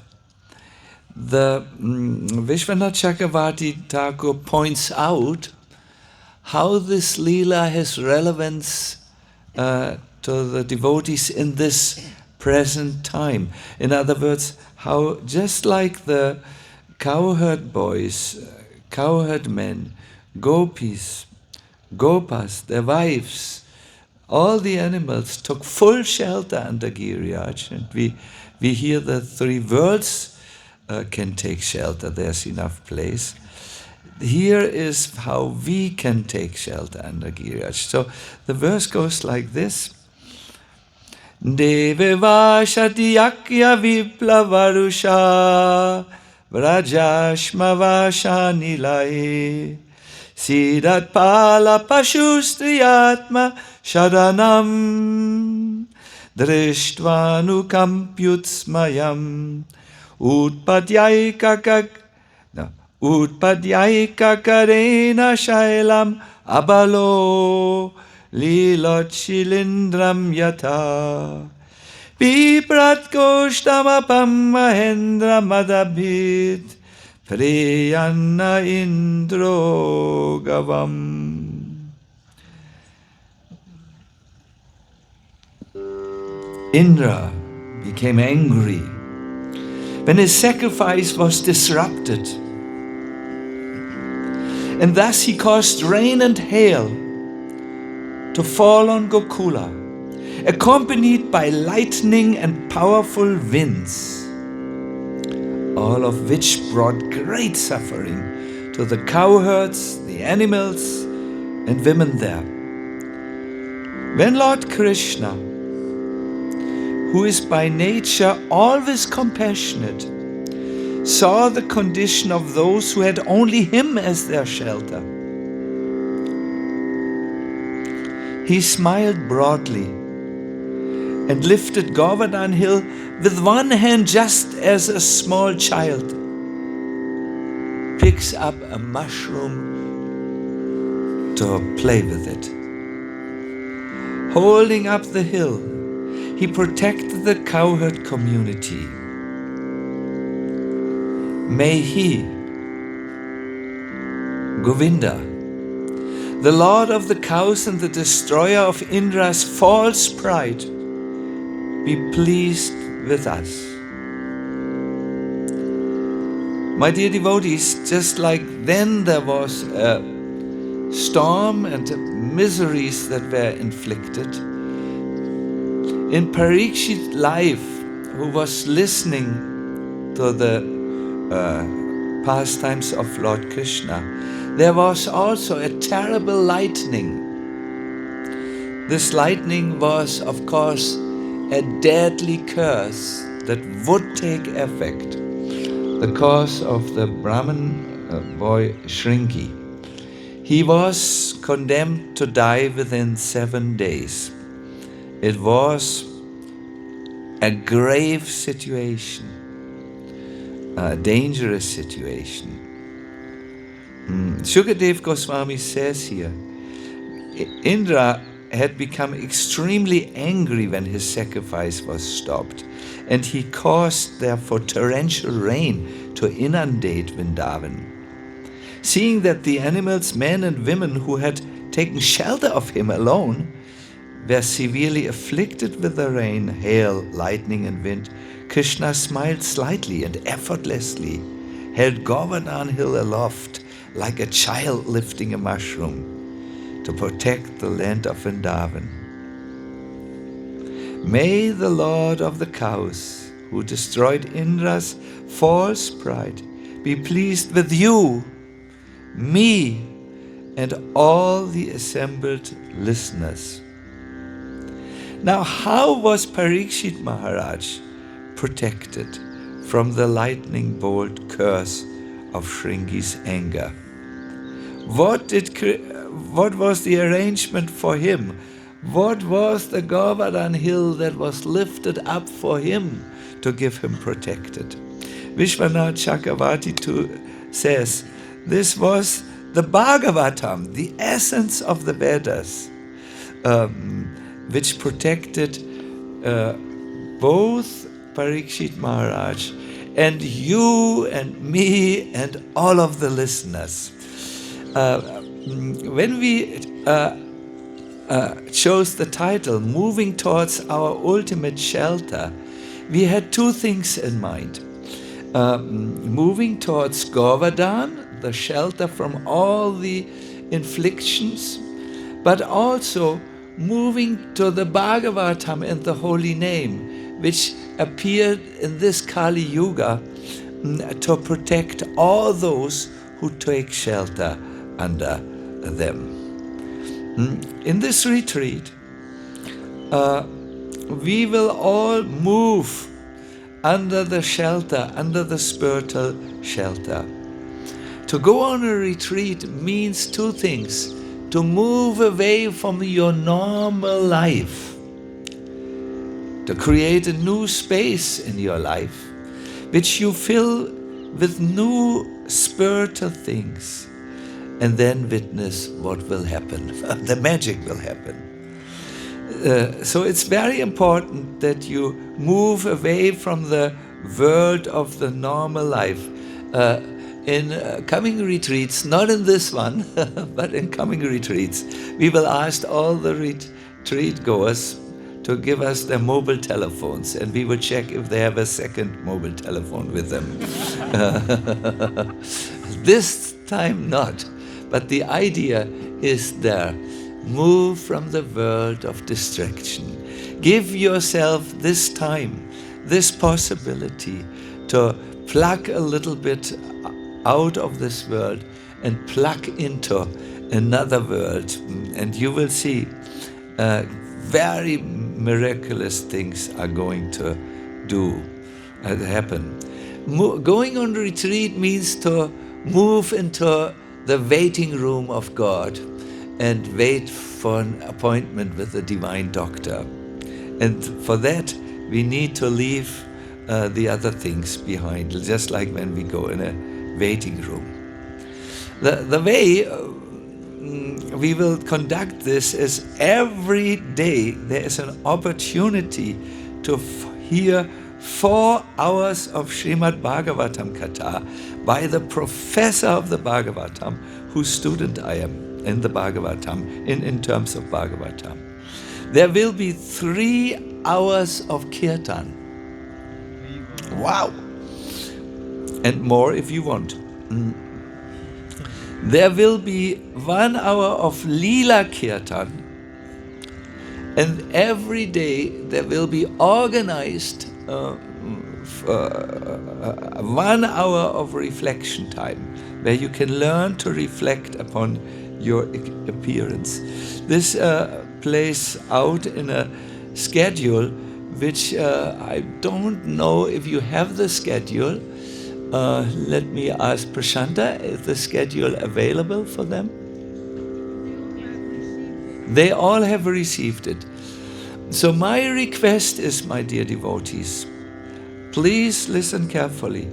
the Vishwanath Chakravarti Thakur points out how this lila has relevance to the devotees in this present time. In other words, how just like the cowherd boys, cowherd men, gopis, gopas, their wives, all the animals took full shelter under Giriraj. And we hear the three worlds can take shelter, there's enough place. Here is how we can take shelter under Giriraj. So the verse goes like this. Deveva Shatyakya Viplavarusha Vrajashmavasha Nilai Siddhat Pala Pashustriyatma Sharanam Drishtvanukampyutsmayam Utpadyaika Karena Shailam Abalo Lilochilindram Yata Piprat Kostamapam Mahendra Madabhit Priyanna Indro Gavam. Indra became angry when his sacrifice was disrupted, and thus he caused rain and hail to fall on Gokula, accompanied by lightning and powerful winds, all of which brought great suffering to the cowherds, the animals, and women there. When Lord Krishna, who is by nature always compassionate, saw the condition of those who had only him as their shelter, he smiled broadly and lifted Govardhan hill with one hand, just as a small child picks up a mushroom to play with it. Holding up the hill, he protected the cowherd community. May he, Govinda, the Lord of the cows and the destroyer of Indra's false pride, be pleased with us. My dear devotees, just like then there was a storm and miseries that were inflicted, in Parikshit's life, who was listening to the pastimes of Lord Krishna, there was also a terrible lightning. This lightning was, of course, a deadly curse that would take effect. The cause of the Brahmin boy Shringi. He was condemned to die within 7 days. It was a grave situation, a dangerous situation. Shukadev Goswami says here, Indra had become extremely angry when his sacrifice was stopped, and he caused therefore torrential rain to inundate Vrindavan. Seeing that the animals, men and women who had taken shelter of him alone were severely afflicted with the rain, hail, lightning and wind, Krishna smiled slightly and effortlessly, held Govardhan hill aloft like a child lifting a mushroom to protect the land of Vrindavan. May the Lord of the cows, who destroyed Indra's false pride, be pleased with you, me, and all the assembled listeners. Now, how was Parikshit Maharaj protected from the lightning bolt curse of Shringi's anger. What was the arrangement for him? What was the Govardhan hill that was lifted up for him to give him protected? Vishwanath Chakravarti says, this was the Bhagavatam, the essence of the Vedas, which protected both Parikshit Maharaj and you and me and all of the listeners. When we chose the title, Moving Towards Our Ultimate Shelter, we had two things in mind. Moving towards Govardhan, the shelter from all the inflictions, but also moving to the Bhagavatam and the holy name, which appeared in this Kali Yuga to protect all those who take shelter under them. In this retreat, we will all move under the shelter, under the spiritual shelter. To go on a retreat means two things: to move away from your normal life, to create a new space in your life, which you fill with new spiritual things, and then witness what will happen. The magic will happen. So it's very important that you move away from the world of the normal life. In coming retreats, not in this one, but in coming retreats, we will ask all the retreat goers to give us their mobile telephones, and we will check if they have a second mobile telephone with them. This time not, but the idea is there. Move from the world of distraction. Give yourself this time, this possibility to plug a little bit out of this world and plug into another world, and you will see very miraculous things are going to happen. Going on retreat means to move into the waiting room of God and wait for an appointment with the divine doctor. And for that, we need to leave the other things behind, just like when we go in a waiting room. The way we will conduct this is every day there is an opportunity to hear 4 hours of Srimad Bhagavatam Katha by the professor of the Bhagavatam, whose student I am in the Bhagavatam, in terms of Bhagavatam. There will be 3 hours of Kirtan. Wow! And more if you want. There will be 1 hour of lila Kirtan, and every day there will be organized 1 hour of reflection time, where you can learn to reflect upon your appearance. This plays out in a schedule which I don't know if you have the schedule. Let me ask Prashanta, is the schedule available for them? They all have received it. So my request is, my dear devotees, please listen carefully.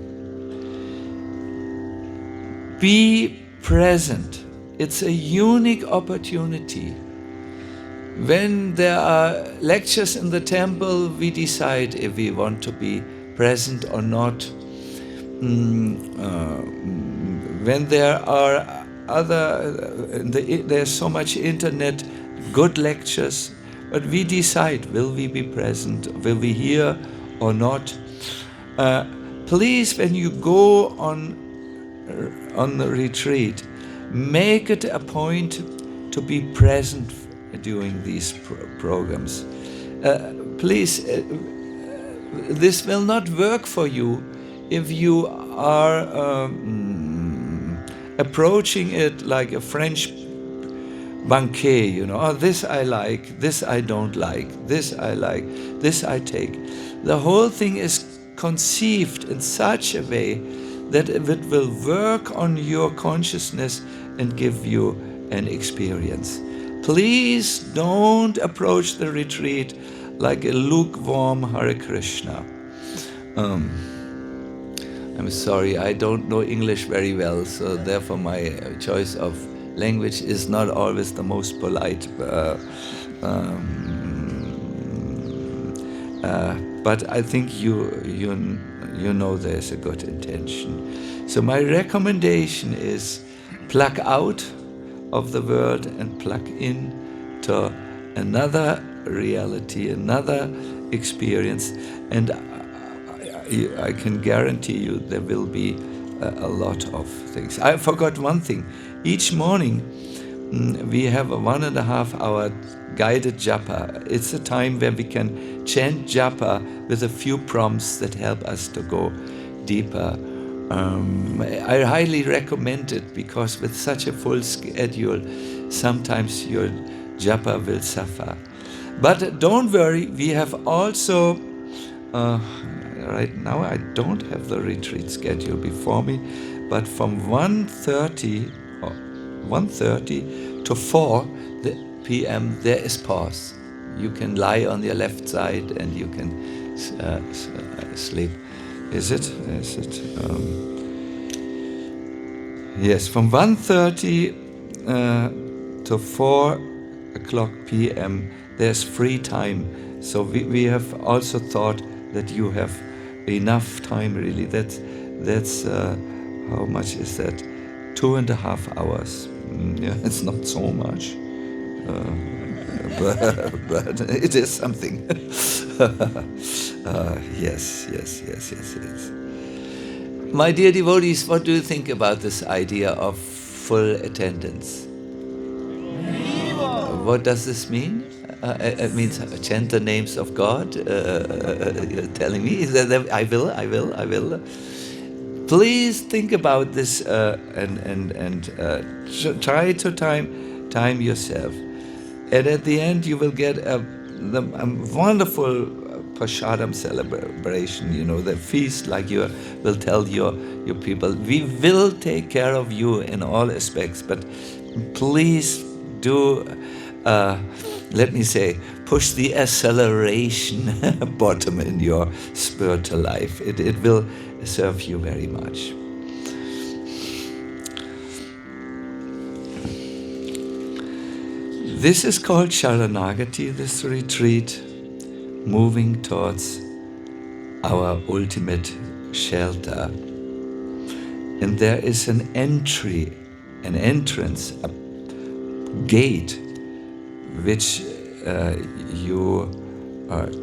Be present. It's a unique opportunity. When there are lectures in the temple, we decide if we want to be present or not. When there are there's so much internet, good lectures, but we decide, will we be present, will we hear or not? Please, when you go on the retreat, make it a point to be present during these programs. Please, this will not work for you if you are approaching it like a French banquet, you know, oh, this I like, this I don't like, this I like, this I take. The whole thing is conceived in such a way that it will work on your consciousness and give you an experience. Please don't approach the retreat like a lukewarm Hare Krishna. I'm sorry, I don't know English very well, so therefore my choice of language is not always the most polite. But I think you know there's a good intention. So my recommendation is plug out of the world and plug in to another reality, another experience, and I can guarantee you there will be a lot of things. I forgot one thing. Each morning we have a 1.5 hour guided japa. It's a time where we can chant japa with a few prompts that help us to go deeper. I highly recommend it because with such a full schedule, sometimes your japa will suffer. But don't worry, we have also, right now I don't have the retreat schedule before me, but from 1:30 to 4 p.m. there is pause. You can lie on your left side and you can sleep. Is it? Yes, from 1:30 to 4 o'clock p.m. there's free time. So we have also thought that you have enough time really. That's how much is that? 2.5 hours. Yeah, it's not so much. But it is something. Yes. My dear devotees, what do you think about this idea of full attendance? What does this mean? It means chant the names of God. You're telling me that I will. Please think about this and try to time yourself. And at the end, you will get a wonderful Prashadam celebration, you know, the feast, like you will tell your people. We will take care of you in all aspects, but please do, let me say, push the acceleration button in your spiritual life. It will serve you very much. This is called Sarnagati, this retreat, moving towards our ultimate shelter. And there is an entrance, a gate, which you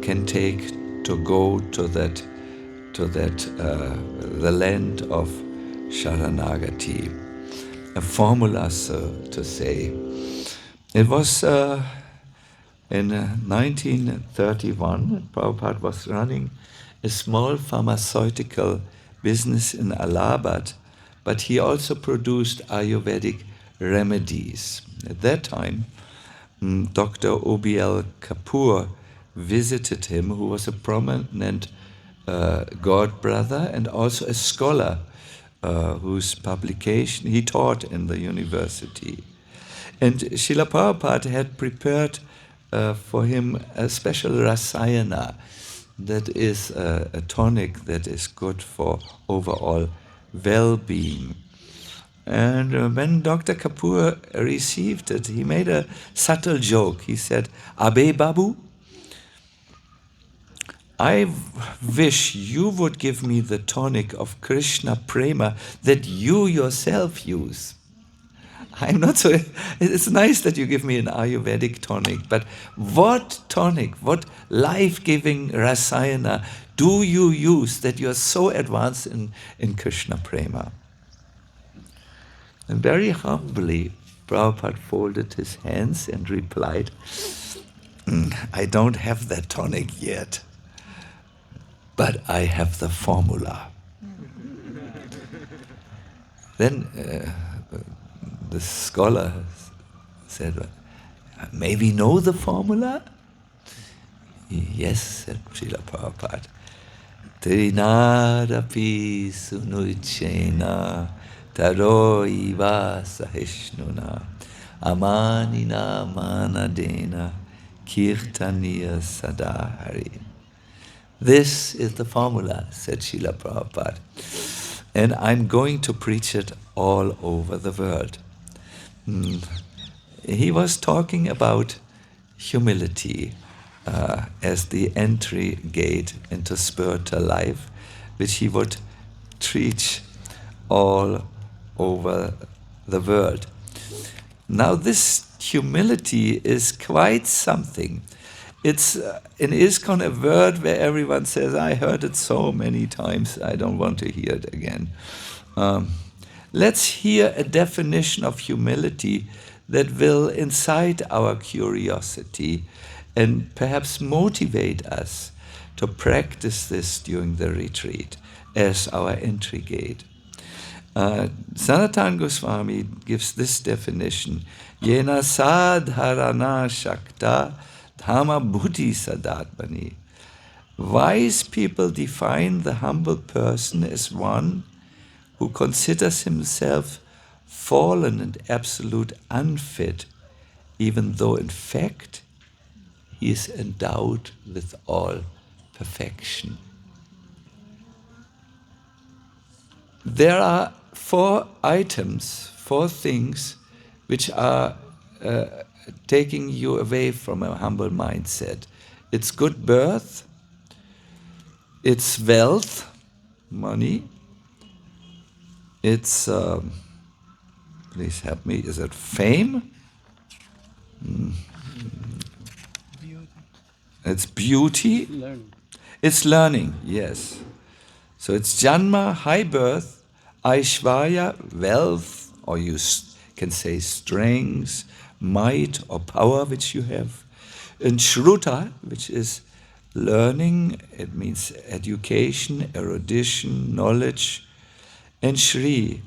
can take to go to the land of Sarnagati. A formula, so to say. It was in 1931, Prabhupada was running a small pharmaceutical business in Allahabad, but he also produced Ayurvedic remedies. At that time, Dr. O.B.L. Kapoor visited him, who was a prominent god brother and also a scholar whose publication he taught in the university. And Srila Prabhupada had prepared for him a special rasayana, that is a tonic that is good for overall well-being. And when Dr. Kapoor received it, he made a subtle joke. He said, "Abe Babu, I wish you would give me the tonic of Krishna Prema that you yourself use. I'm not so, it's nice that you give me an Ayurvedic tonic, but what tonic, what life-giving rasayana do you use that you're so advanced in Krishna Prema?" And very humbly, Prabhupada folded his hands and replied, "I don't have that tonic yet, but I have the formula." Then the scholar Said, may we know the formula? Yes, said Srila Prabhupada. Trinadapi sunuchena taroiva sahishnuna amanina manadena kirtaniya sadahari. This is the formula, said Srila Prabhupada. And I'm going to preach it all over the world. He was talking about humility as the entry gate into spiritual life, which he would teach all over the world. Now this humility is quite something. It's in ISKCON a word where everyone says, I heard it so many times, I don't want to hear it again. Let's hear a definition of humility that will incite our curiosity and perhaps motivate us to practice this during the retreat as our entry gate. Sanatana Goswami gives this definition: Yena sadharana shakta dhama buddhi sadatmani. Wise people define the humble person as one who considers himself fallen and absolute unfit, even though in fact he is endowed with all perfection. There are 4 items, 4 things which are taking you away from a humble mindset. It's good birth, it's wealth, money, it's, please help me, is it fame? It's beauty. Learning. It's learning, yes. So it's Janma, high birth, Aishvarya, wealth, or you can say strength, might or power which you have. And Shruta, which is learning, it means education, erudition, knowledge. And Shri,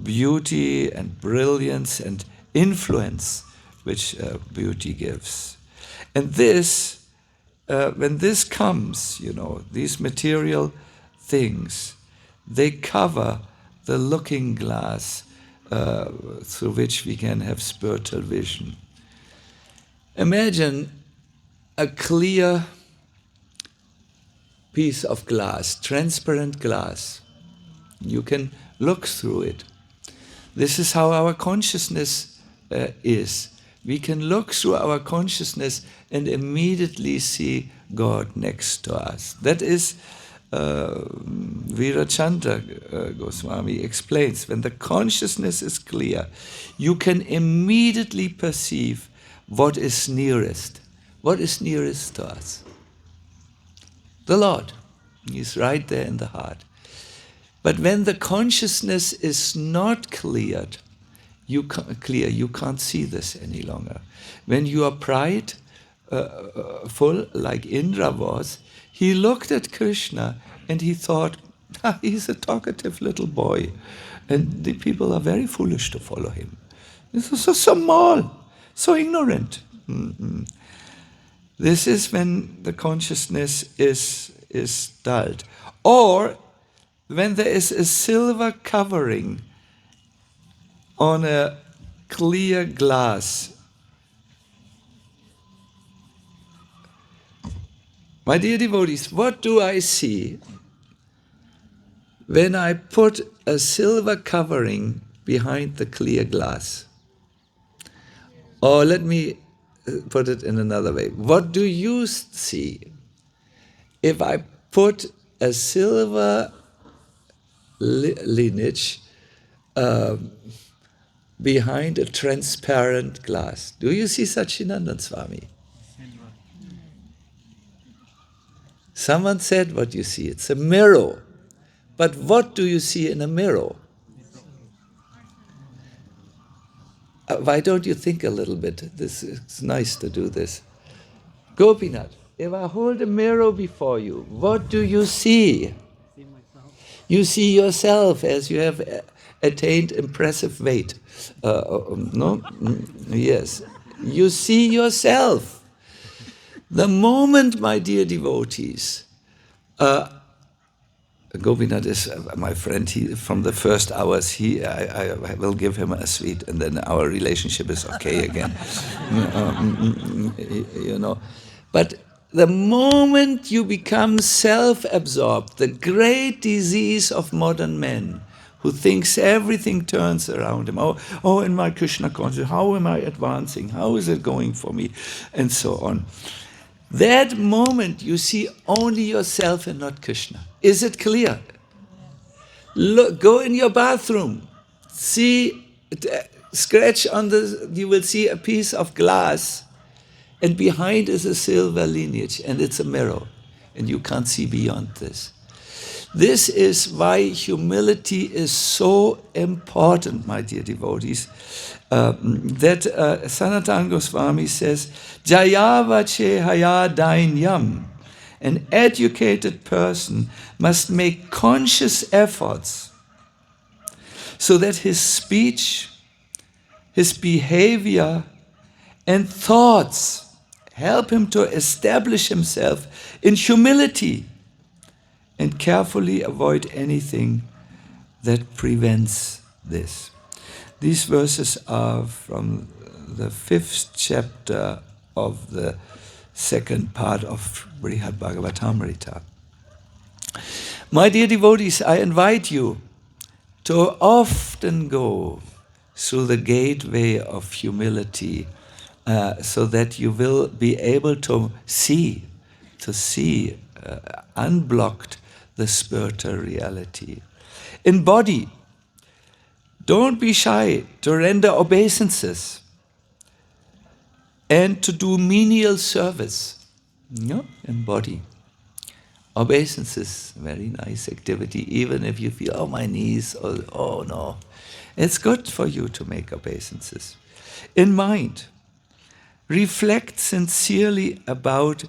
beauty and brilliance and influence which beauty gives. And this, when this comes, these material things, they cover the looking glass through which we can have spiritual vision. Imagine a clear piece of glass, transparent glass. You can look through it. This is how our consciousness is. We can look through our consciousness and immediately see God next to us. That is, Virachandra Goswami explains, when the consciousness is clear, you can immediately perceive what is nearest. What is nearest to us? The Lord. He's right there in the heart. But when the consciousness is not cleared, you can't see this any longer. When you are pride full, like Indra was, he looked at Krishna and he thought, he's a talkative little boy, and the people are very foolish to follow him. This is so small, so ignorant. Mm-mm. This is when the consciousness is dulled. Or when there is a silver covering on a clear glass. My dear devotees, what do I see when I put a silver covering behind the clear glass? Or let me put it in another way. What do you see if I put a silver lineage behind a transparent glass? Do you see Satchidananda Swami? Someone said what you see. It's a mirror. But what do you see in a mirror? Why don't you think a little bit? It's nice to do this. Gopinath, if I hold a mirror before you, what do you see? You see yourself as you have attained impressive weight. No? Yes. You see yourself. The moment, my dear devotees, Govardhan is my friend. He, from the first hours, I will give him a sweet, and then our relationship is okay again. You know, but the moment you become self-absorbed, the great disease of modern men, who thinks everything turns around him. Oh, in my Krishna consciousness, how am I advancing? How is it going for me? And so on. That moment you see only yourself and not Krishna. Is it clear? Look, go in your bathroom, see, scratch on the, you will see a piece of glass, and behind is a silver lineage, and it's a mirror, and you can't see beyond this. This is why humility is so important, my dear devotees, that Sanatana Goswami says, Jayavache haya dainyam. An educated person must make conscious efforts so that his speech, his behavior, and thoughts help him to establish himself in humility and carefully avoid anything that prevents this. These verses are from the 5th chapter of the second part of Brihad Bhagavatamrita. My dear devotees, I invite you to often go through the gateway of humility so that you will be able to see unblocked the spiritual reality. In body, don't be shy to render obeisances and to do menial service. No? In body. Obeisances, very nice activity, even if you feel, oh, my knees, oh no. It's good for you to make obeisances. In mind, reflect sincerely about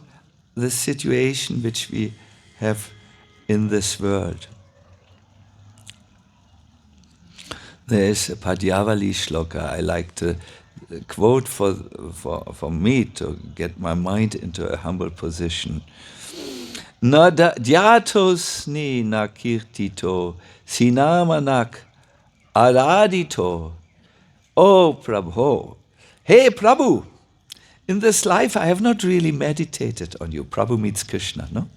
the situation which we have in this world. There is a Padyavali shloka I like to quote for me to get my mind into a humble position. Na dyatos ni na kirtito sinamanak aradito. Oh Prabhu, hey Prabhu, in this life I have not really meditated on you. Prabhu means Krishna, no?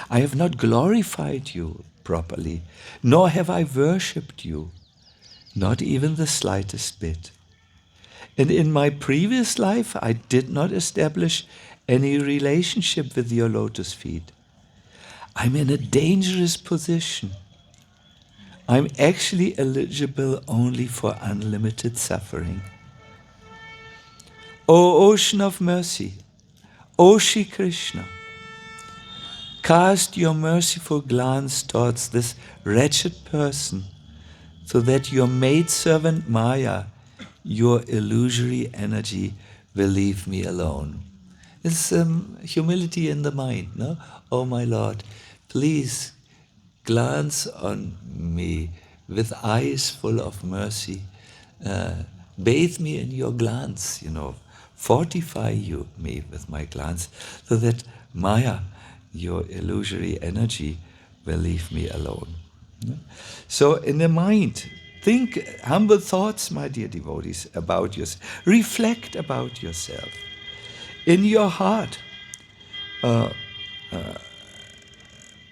I have not glorified you properly, nor have I worshipped you, not even the slightest bit. And in my previous life, I did not establish any relationship with your lotus feet. I'm in a dangerous position. I'm actually eligible only for unlimited suffering. O ocean of mercy, O Shri Krishna, cast your merciful glance towards this wretched person so that your maidservant Maya, your illusory energy, will leave me alone. It's humility in the mind, no? Oh my Lord, please glance on me with eyes full of mercy. Bathe me in your glance, Fortify me with my glance so that Maya, your illusory energy, will leave me alone. So in the mind, think humble thoughts, my dear devotees, about yourself. Reflect about yourself. In your heart,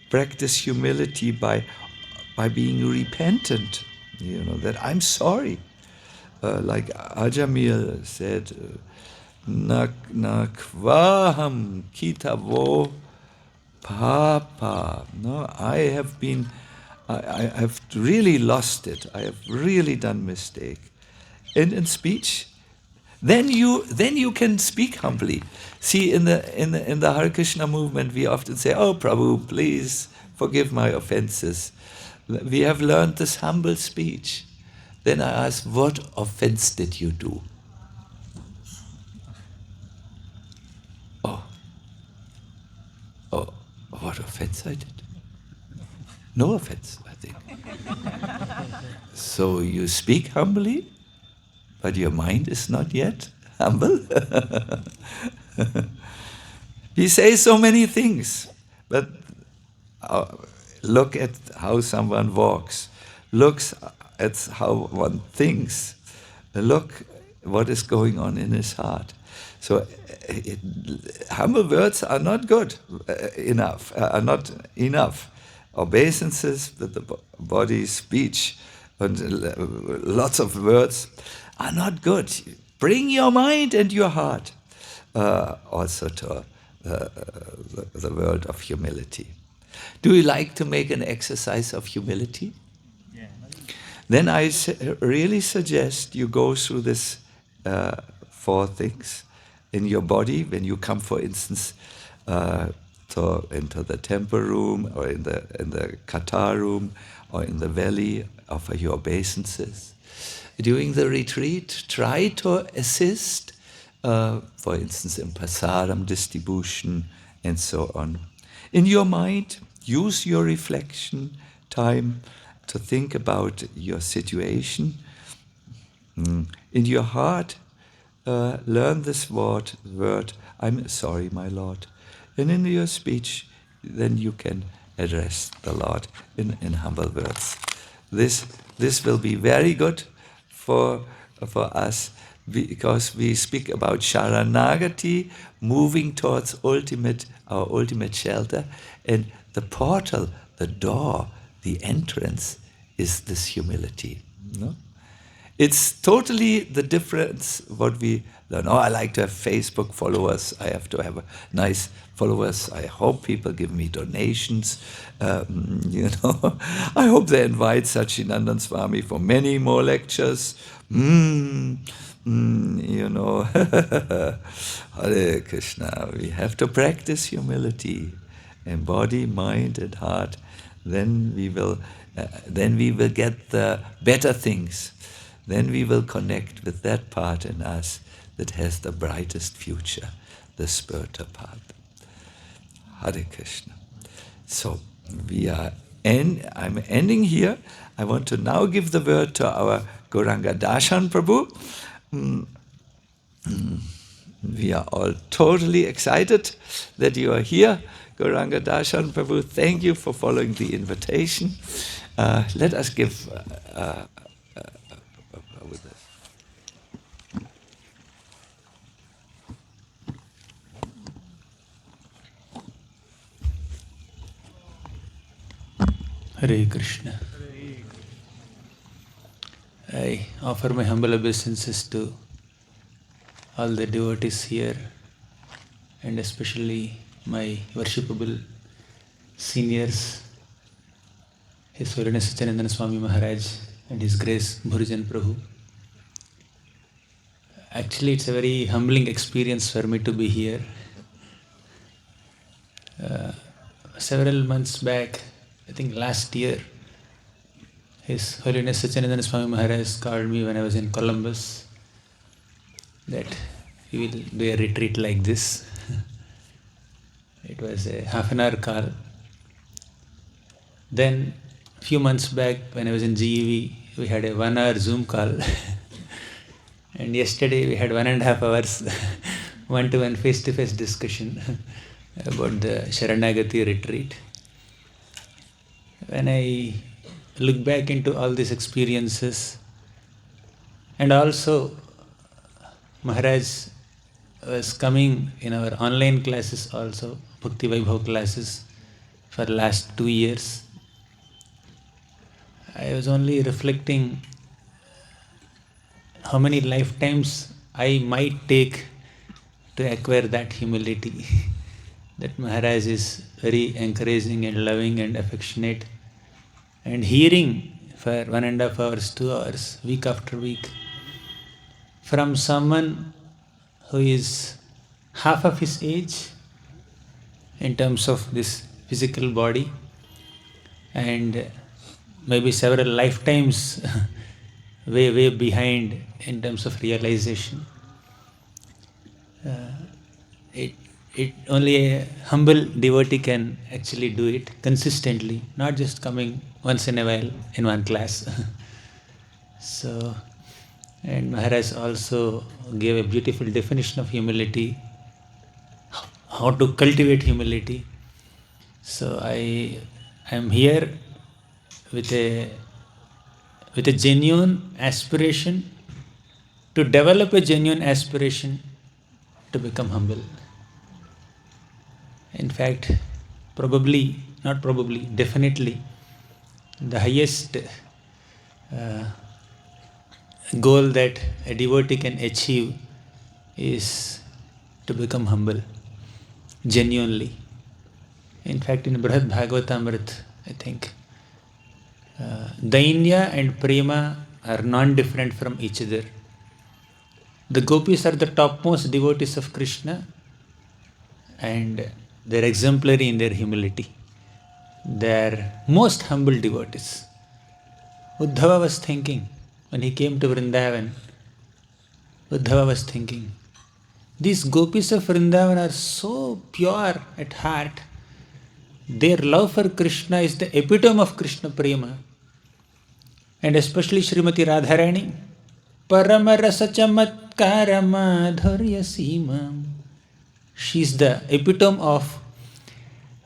practice humility by being repentant, that I'm sorry. Like Ajamil said, Nakvaham kitavo papa. No, I have really lost it. I have really done mistake. And in speech, then you can speak humbly. See, in the Hare Krishna movement, we often say, "Oh, Prabhu, please forgive my offenses." We have learned this humble speech. Then I ask, "What offense did you do?" Oh, what offense I did? No offense, I think. So you speak humbly, but your mind is not yet humble. We say so many things, but look at how someone walks, looks at how one thinks, look what is going on in his heart. So humble words are not good enough, are not enough. Obeisances with the body, speech, and lots of words are not good. Bring your mind and your heart also to the world of humility. Do you like to make an exercise of humility? Yeah. Then I really suggest you go through this 4 things in your body when you come, for instance, into the temple room or in the Qatar room or in the valley, offer your obeisances. During the retreat, try to assist, for instance, in prasadam distribution and so on. In your mind, use your reflection time to think about your situation. In your heart, learn this word, I'm sorry, my Lord. And in your speech, then you can address the Lord in humble words. This will be very good for us, because we speak about Sarnagati, moving towards our ultimate shelter, and the portal, the door, the entrance is this humility. No? It's totally the difference what we learn. Oh, I like to have Facebook followers. I have to have nice followers. I hope people give me donations. I hope they invite Sachinandan Swami for many more lectures. Hare Krishna. We have to practice humility in body, mind, and heart. Then we will get the better things. Then we will connect with that part in us that has the brightest future, the spiritual part. Hare Krishna. So I'm ending here. I want to now give the word to our Gauranga Darshan Prabhu. We are all totally excited that you are here. Gauranga Darshan Prabhu, thank you for following the invitation. Let us give with this. Hare Krishna. I offer my humble obeisances to all the devotees here, and especially my worshipable seniors, His Holiness Sachinandana Swami Maharaj and His Grace Bhurijan Prabhu. Actually, it's a very humbling experience for me to be here. Several months back, I think last year, His Holiness Sachinandana Swami Maharaj called me when I was in Columbus that he will do a retreat like this. It was a half-an-hour call. Then, a few months back when I was in GEV, we had a 1-hour Zoom call. And yesterday we had 1.5 hours one-to-one face-to-face discussion about the Sarnagati retreat. When I look back into all these experiences, and also Maharaj was coming in our online classes also, Bhakti Vaibhav classes, for last 2 years. I was only reflecting how many lifetimes I might take to acquire that humility. That Maharaj is very encouraging and loving and affectionate. And hearing for 1.5 hours, 2 hours, week after week, from someone who is half of his age in terms of this physical body, and maybe several lifetimes way it only a humble devotee can actually do it consistently, not just coming once in a while in one class. So, and Maharaj also gave a beautiful definition of humility, how to cultivate humility. So I am here with a genuine aspiration to develop a genuine aspiration to become humble. In fact, definitely, the highest goal that a devotee can achieve is to become humble, genuinely. In fact, in Brihad Bhagavatamrit, I think, Dainya and Prema are non-different from each other. The gopis are the topmost devotees of Krishna, and they're exemplary in their humility. They're most humble devotees. Uddhava was thinking, when he came to Vrindavan, Uddhava was thinking, these gopis of Vrindavan are so pure at heart. Their love for Krishna is the epitome of Krishna Prema. And especially Srimati Radharani, Paramarasa Chamatkara Madhurya Simam. She is the epitome of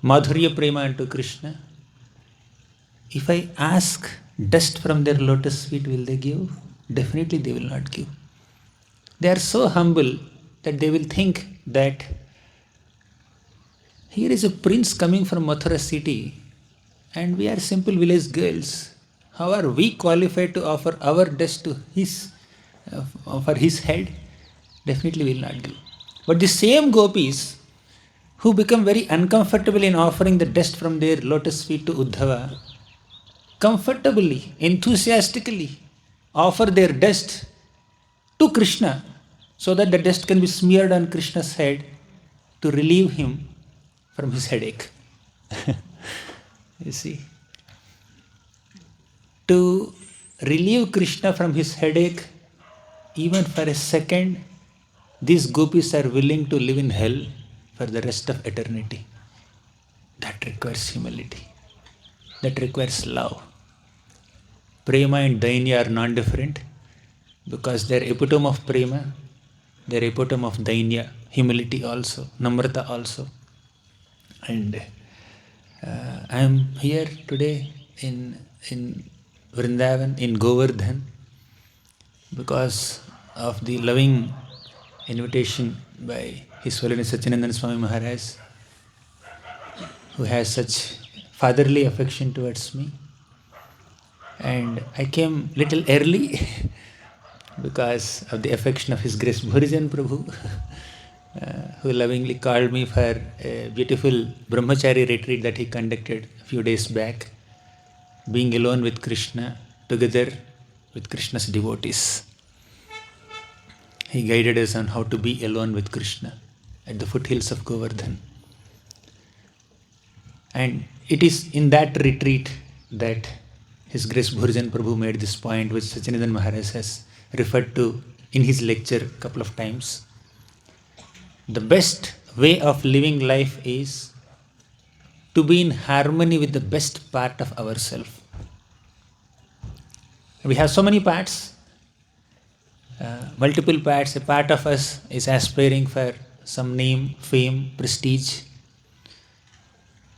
Madhurya Prema unto Krishna. If I ask dust from their lotus feet, will they give? Definitely they will not give. They are so humble that they will think that here is a prince coming from Mathura city and we are simple village girls. How are we qualified to offer our dust to for his head? Definitely will not give. But the same gopis who become very uncomfortable in offering the dust from their lotus feet to Uddhava, comfortably, enthusiastically offer their dust to Krishna so that the dust can be smeared on Krishna's head to relieve him from his headache. You see, to relieve Krishna from his headache, even for a second, these gopis are willing to live in hell for the rest of eternity. That requires humility. That requires love. Prema and Dainya are non-different because they are epitome of Prema, they are epitome of Dainya, humility also, Namrata also. And I am here today in Vrindavan, in Govardhan, because of the loving invitation by His Holiness Satyanandana Swami Maharaj, who has such fatherly affection towards me. And I came little early because of the affection of His Grace Bhurijan Prabhu, who lovingly called me for a beautiful Brahmachari retreat that he conducted a few days back, being alone with Krishna, together with Krishna's devotees. He guided us on how to be alone with Krishna at the foothills of Govardhan. And it is in that retreat that His Grace Bhurijan Prabhu made this point, which Satyanandana Maharaj has referred to in his lecture a couple of times. The best way of living life is to be in harmony with the best part of ourselves. We have so many parts, multiple parts. A part of us is aspiring for some name, fame, prestige.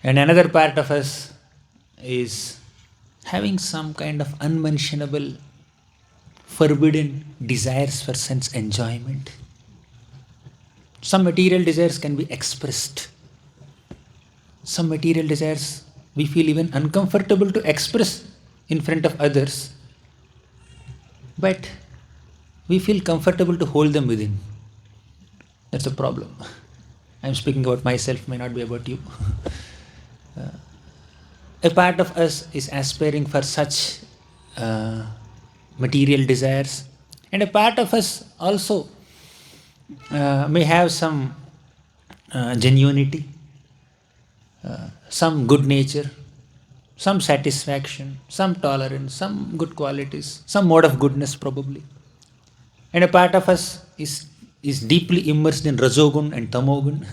And another part of us is having some kind of unmentionable, forbidden desires for sense enjoyment. Some material desires can be expressed. Some material desires we feel even uncomfortable to express in front of others, but we feel comfortable to hold them within. That's a problem. I'm speaking about myself, may not be about you. A part of us is aspiring for such material desires, and a part of us also may have some genuinity, some good nature, some satisfaction, some tolerance, some good qualities, some mode of goodness probably. And a part of us is deeply immersed in Rajogun and Tamogun,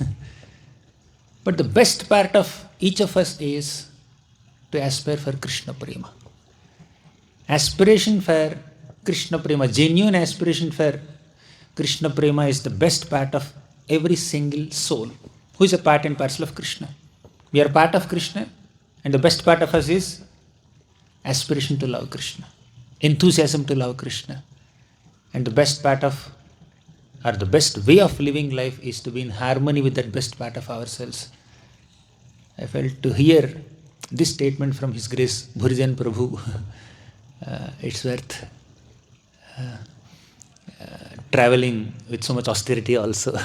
But the best part of each of us is to aspire for Krishna Prema. Aspiration for Krishna Prema, genuine aspiration for Krishna Prema is the best part of every single soul who is a part and parcel of Krishna. We are part of Krishna, and the best part of us is aspiration to love Krishna, enthusiasm to love Krishna. And the best part of, or the best way of living life is to be in harmony with that best part of ourselves. I felt to hear this statement from His Grace Bhurijan Prabhu, it's worth traveling with so much austerity also.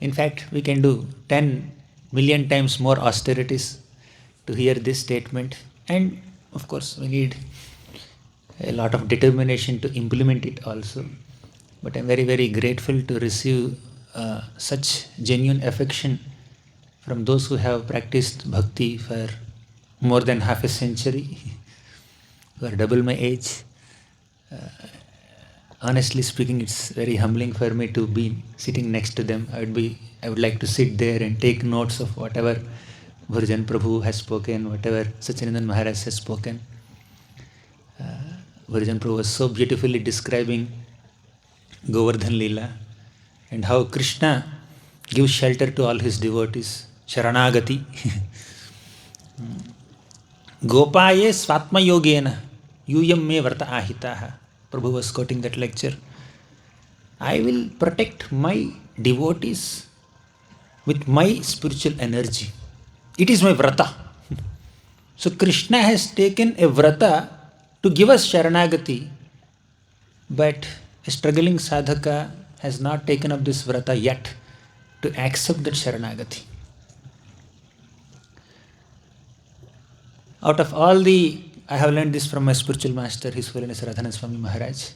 In fact, we can do 10 million times more austerities to hear this statement. And of course, we need a lot of determination to implement it also. But I'm very, very grateful to receive such genuine affection from those who have practiced bhakti for more than half a century, who are double my age. Honestly speaking, it's very humbling for me to be sitting next to them. I would like to sit there and take notes of whatever Bhurijan Prabhu has spoken, whatever Satyanandan Maharaj has spoken. Bhurijan Prabhu was so beautifully describing Govardhan lila and how Krishna gives shelter to all his devotees. Sarnagati. Gopaye swatma yogena yuyam me varta ahitaha. Prabhu was quoting that lecture. I will protect my devotees with my spiritual energy. It is my vrata. So Krishna has taken a vrata to give us Sharanagati, but a struggling sadhaka has not taken up this vrata yet to accept that Sharanagati. Out of all I have learned this from my spiritual master, His Holiness Radhana Swami Maharaj.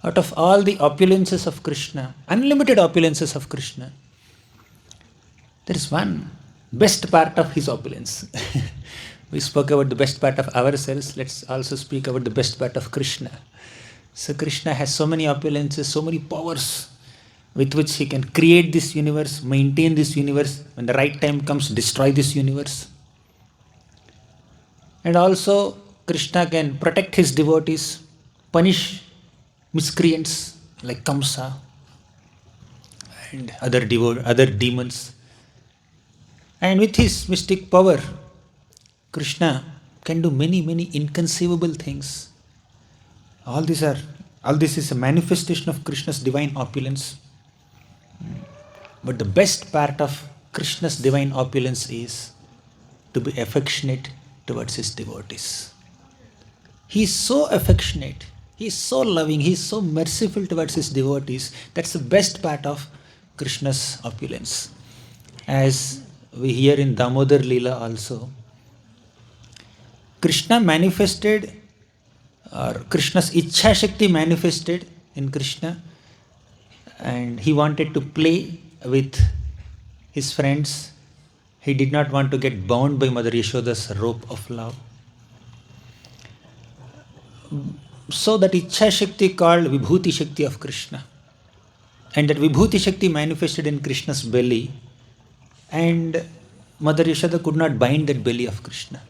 Out of all the opulences of Krishna, unlimited opulences of Krishna, there is one best part of His opulence. We spoke about the best part of ourselves, let's also speak about the best part of Krishna. So Krishna has so many opulences, so many powers with which He can create this universe, maintain this universe, when the right time comes, destroy this universe. And also Krishna can protect His devotees, punish miscreants like Kamsa and other demons. And with His mystic power, Krishna can do many, many inconceivable things. All this is a manifestation of Krishna's divine opulence. But the best part of Krishna's divine opulence is to be affectionate towards His devotees. He is so affectionate, He is so loving, He is so merciful towards His devotees. That's the best part of Krishna's opulence. As we hear in Damodar Lila also, Krishna manifested, or Krishna's Ichha Shakti manifested in Krishna, and he wanted to play with his friends. He did not want to get bound by Mother Yashoda's rope of love. So that Ichha Shakti called Vibhuti Shakti of Krishna. And that Vibhuti Shakti manifested in Krishna's belly, and Mother Yashoda could not bind that belly of Krishna.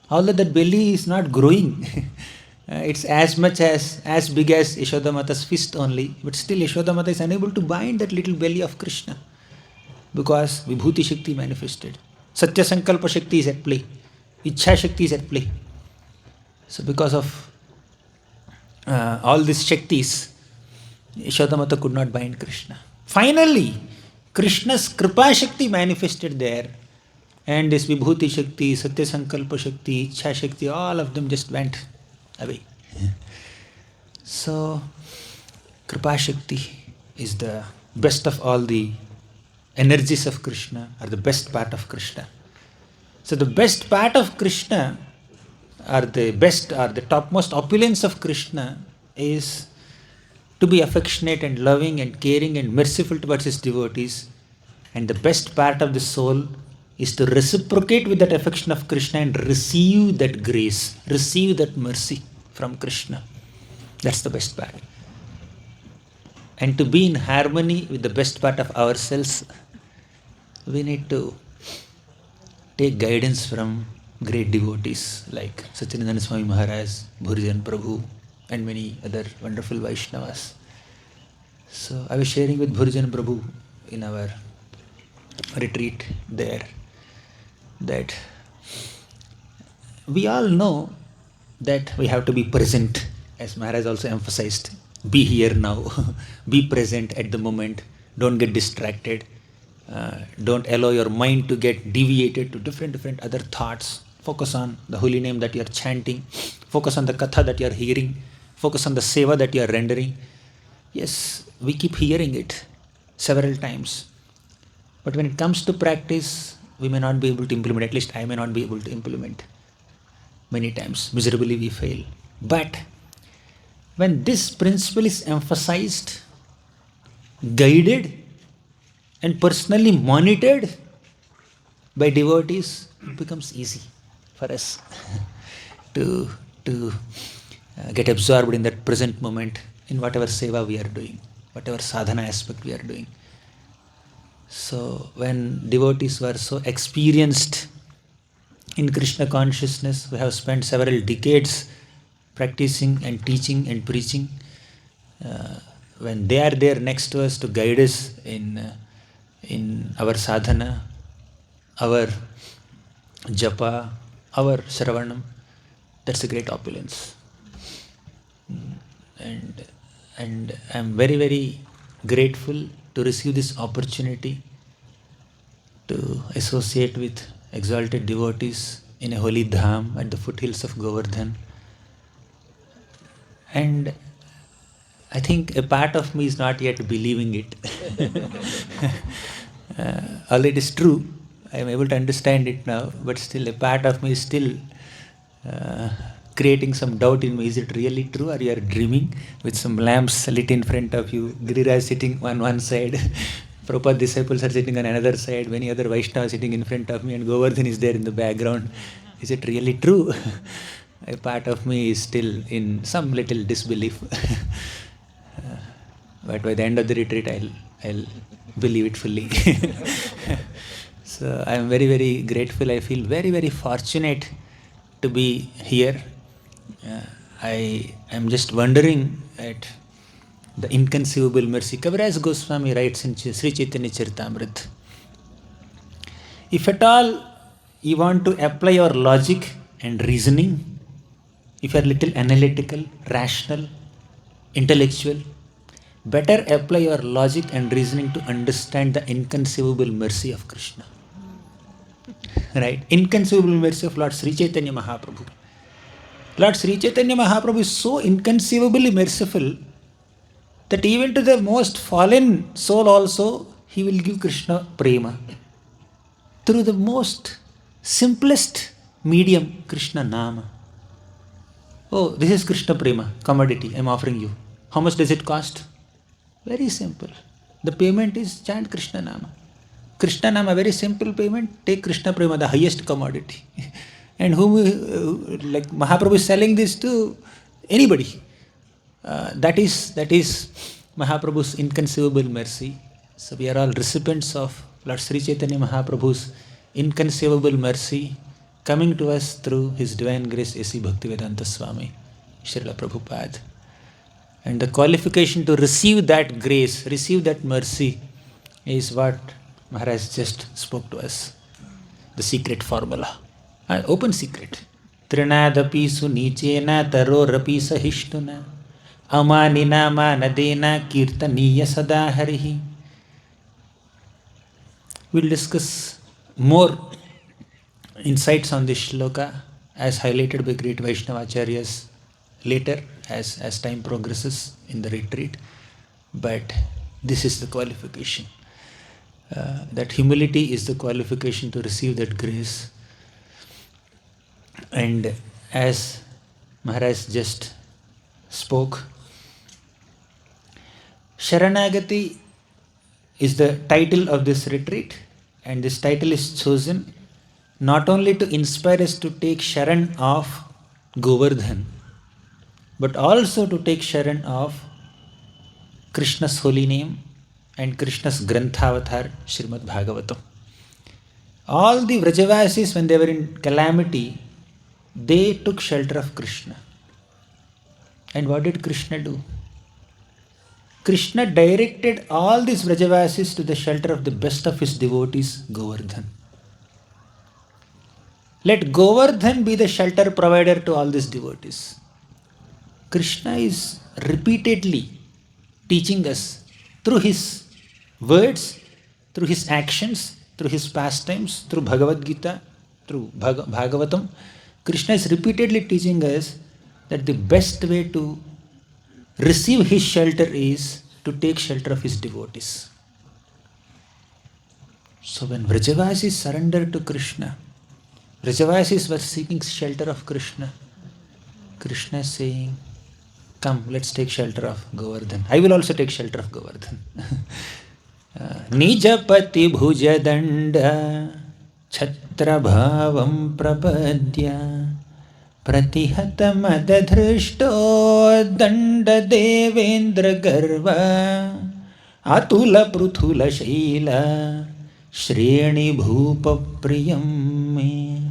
Although that belly is not growing, it's as big as Yashoda Mata's fist only, but still Yashoda Mata is unable to bind that little belly of Krishna because Vibhuti Shakti manifested. Satya Sankalpa Shakti is at play. Ichha Shakti is at play. So because of all these Shaktis, Yashoda Mata could not bind Krishna. Finally, Krishna's Kripa Shakti manifested there, and this Vibhuti Shakti, Satya Sankalpa Shakti, Ichha Shakti, all of them just went away. So, Kripa Shakti is the best of all the energies of Krishna, or the best part of Krishna. So the best part of Krishna, or the topmost opulence of Krishna, is to be affectionate and loving and caring and merciful towards his devotees. And the best part of the soul is to reciprocate with that affection of Krishna and receive that grace, receive that mercy from Krishna. That's the best part. And to be in harmony with the best part of ourselves, we need to take guidance from great devotees like Satyananda Swami Maharaj, Bhurijan Prabhu, and many other wonderful Vaishnavas. So I was sharing with Bhurijan Prabhu in our retreat there that we all know that we have to be present, as Maharaj also emphasized. Be here now, be present at the moment, don't get distracted, don't allow your mind to get deviated to different other thoughts. Focus on the holy name that you are chanting, focus on the katha that you are hearing, focus on the seva that you are rendering. Yes, we keep hearing it several times, but when it comes to practice, we may not be able to implement, at least I may not be able to implement. Many times, miserably we fail. But when this principle is emphasized, guided, and personally monitored by devotees, it becomes easy for us to get absorbed in that present moment in whatever seva we are doing, whatever sadhana aspect we are doing. So when devotees were so experienced in Krishna consciousness, we have spent several decades practicing and teaching and preaching. When they are there next to us to guide us in our sadhana, our japa, our shravanam, that's a great opulence. And I'm very, very grateful to receive this opportunity to associate with exalted devotees in a holy Dham at the foothills of Govardhan. And I think a part of me is not yet believing it. Although it is true, I am able to understand it now, but still a part of me is still creating some doubt in me. Is it really true, or you are dreaming with some lamps lit in front of you, Giriraj sitting on one side, Prabhupada disciples are sitting on another side, many other Vaishnavas sitting in front of me, and Govardhan is there in the background. Is it really true? A part of me is still in some little disbelief. But by the end of the retreat, I'll believe it fully. So I am very, very grateful. I feel very, very fortunate to be here. I am just wondering at the inconceivable mercy. Kaviraj Goswami writes in Sri Chaitanya Charitamrita, if at all you want to apply your logic and reasoning, if you are little analytical, rational, intellectual, better apply your logic and reasoning to understand the inconceivable mercy of Krishna. Right? Inconceivable mercy of Lord Sri Chaitanya Mahaprabhu. Lord Sri Chaitanya Mahaprabhu is so inconceivably merciful that even to the most fallen soul also, he will give Krishna prema. Through the most simplest medium, Krishna Nama. Oh, this is Krishna prema, commodity I am offering you. How much does it cost? Very simple. The payment is chant Krishna Nama. Krishna Nama, very simple payment. Take Krishna prema, the highest commodity. And whom, like Mahaprabhu is selling this to anybody. That is Mahaprabhu's inconceivable mercy. So we are all recipients of Lord Sri Chaitanya Mahaprabhu's inconceivable mercy coming to us through His Divine Grace A.C. Bhaktivedanta Swami, Srila Prabhupada. And the qualification to receive that grace, receive that mercy, is what Maharaj just spoke to us. The secret formula. Open secret. Trinadapi sunichena tarorapi sahishtuna amanina manadena kirtaniya sadaharihi. We'll discuss more insights on this shloka as highlighted by great Vaishnava-acharyas later as time progresses in the retreat. But this is the qualification. That humility is the qualification to receive that grace. And as Maharaj just spoke, Sarnagati is the title of this retreat, and this title is chosen not only to inspire us to take Sharan of Govardhan, but also to take Sharan of Krishna's holy name and Krishna's Granthavatar, Srimad Bhagavatam. All the Vrajavasis, when they were in calamity, they took shelter of Krishna. And what did Krishna do? Krishna directed all these Vrajavasis to the shelter of the best of his devotees, Govardhan. Let Govardhan be the shelter provider to all these devotees. Krishna is repeatedly teaching us through his words, through his actions, through his pastimes, through Bhagavad Gita, through Bhagavatam. Krishna is repeatedly teaching us that the best way to receive his shelter is to take shelter of his devotees. So when Vrajavasis surrendered to Krishna, Vrajavasis were seeking shelter of Krishna. Krishna is saying, come, let's take shelter of Govardhan. I will also take shelter of Govardhan. Nijapati bhuja danda chhatra bhavam prapadya pratihata madadhrishto danda devendra garva atula pruthula shaila shreni bhupa priyam me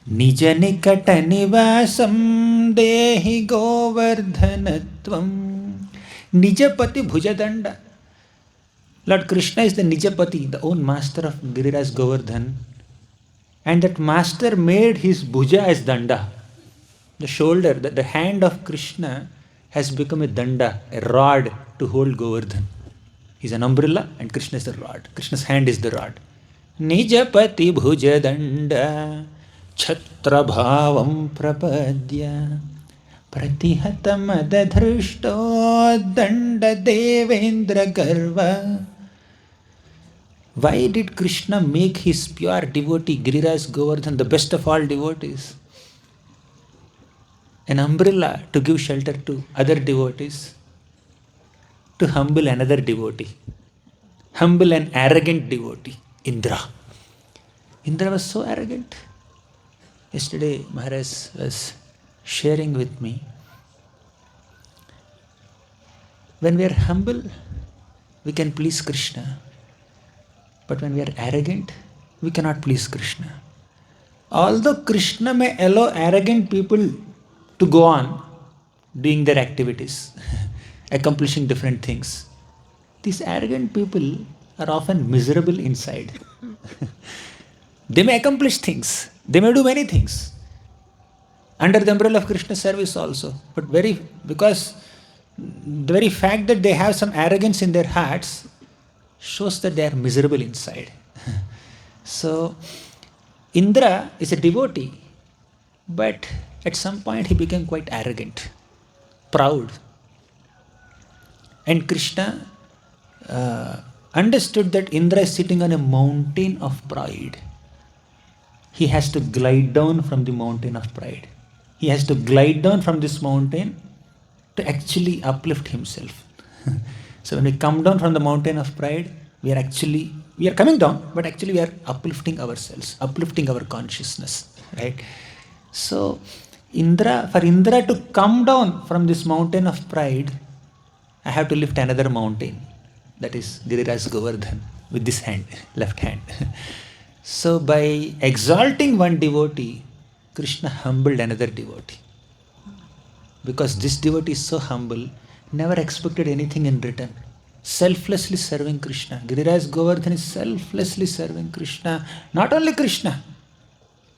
nija nikata nivasam dehi govardhanatvam. Nijapati bhujadanda. Lord Krishna is the Nijapati, the own master of Giriraj Govardhan, and that master made his bhuja as danda. The shoulder, the hand of Krishna has become a danda, a rod to hold Govardhan. He's an umbrella and Krishna is the rod. Krishna's hand is the rod. Nijapati bhuja danda chhatra bhavam prapadya pratihata madadhrishto danda devendra garva. Why did Krishna make his pure devotee Giriraj Govardhan the best of all devotees? An umbrella to give shelter to other devotees, to humble another devotee, humble an arrogant devotee, Indra. Indra was so arrogant. Yesterday Maharaj was sharing with me, when we are humble, we can please Krishna. But when we are arrogant, we cannot please Krishna. Although Krishna may allow arrogant people to go on doing their activities, accomplishing different things, these arrogant people are often miserable inside. They may accomplish things, they may do many things under the umbrella of Krishna's service also, but because the very fact that they have some arrogance in their hearts shows that they are miserable inside. So Indra is a devotee, but at some point he became quite arrogant, proud. And Krishna understood that Indra is sitting on a mountain of pride. He has to glide down from the mountain of pride. He has to glide down from this mountain to actually uplift himself. So when we come down from the mountain of pride, we are coming down, but actually we are uplifting ourselves, uplifting our consciousness, right? So for Indra to come down from this mountain of pride, I have to lift another mountain, that is Giriraj Govardhan, with this hand, left hand. So by exalting one devotee, Krishna humbled another devotee. Because this devotee is so humble, never expected anything in return. Selflessly serving Krishna. Giriraj Govardhan is selflessly serving Krishna. Not only Krishna,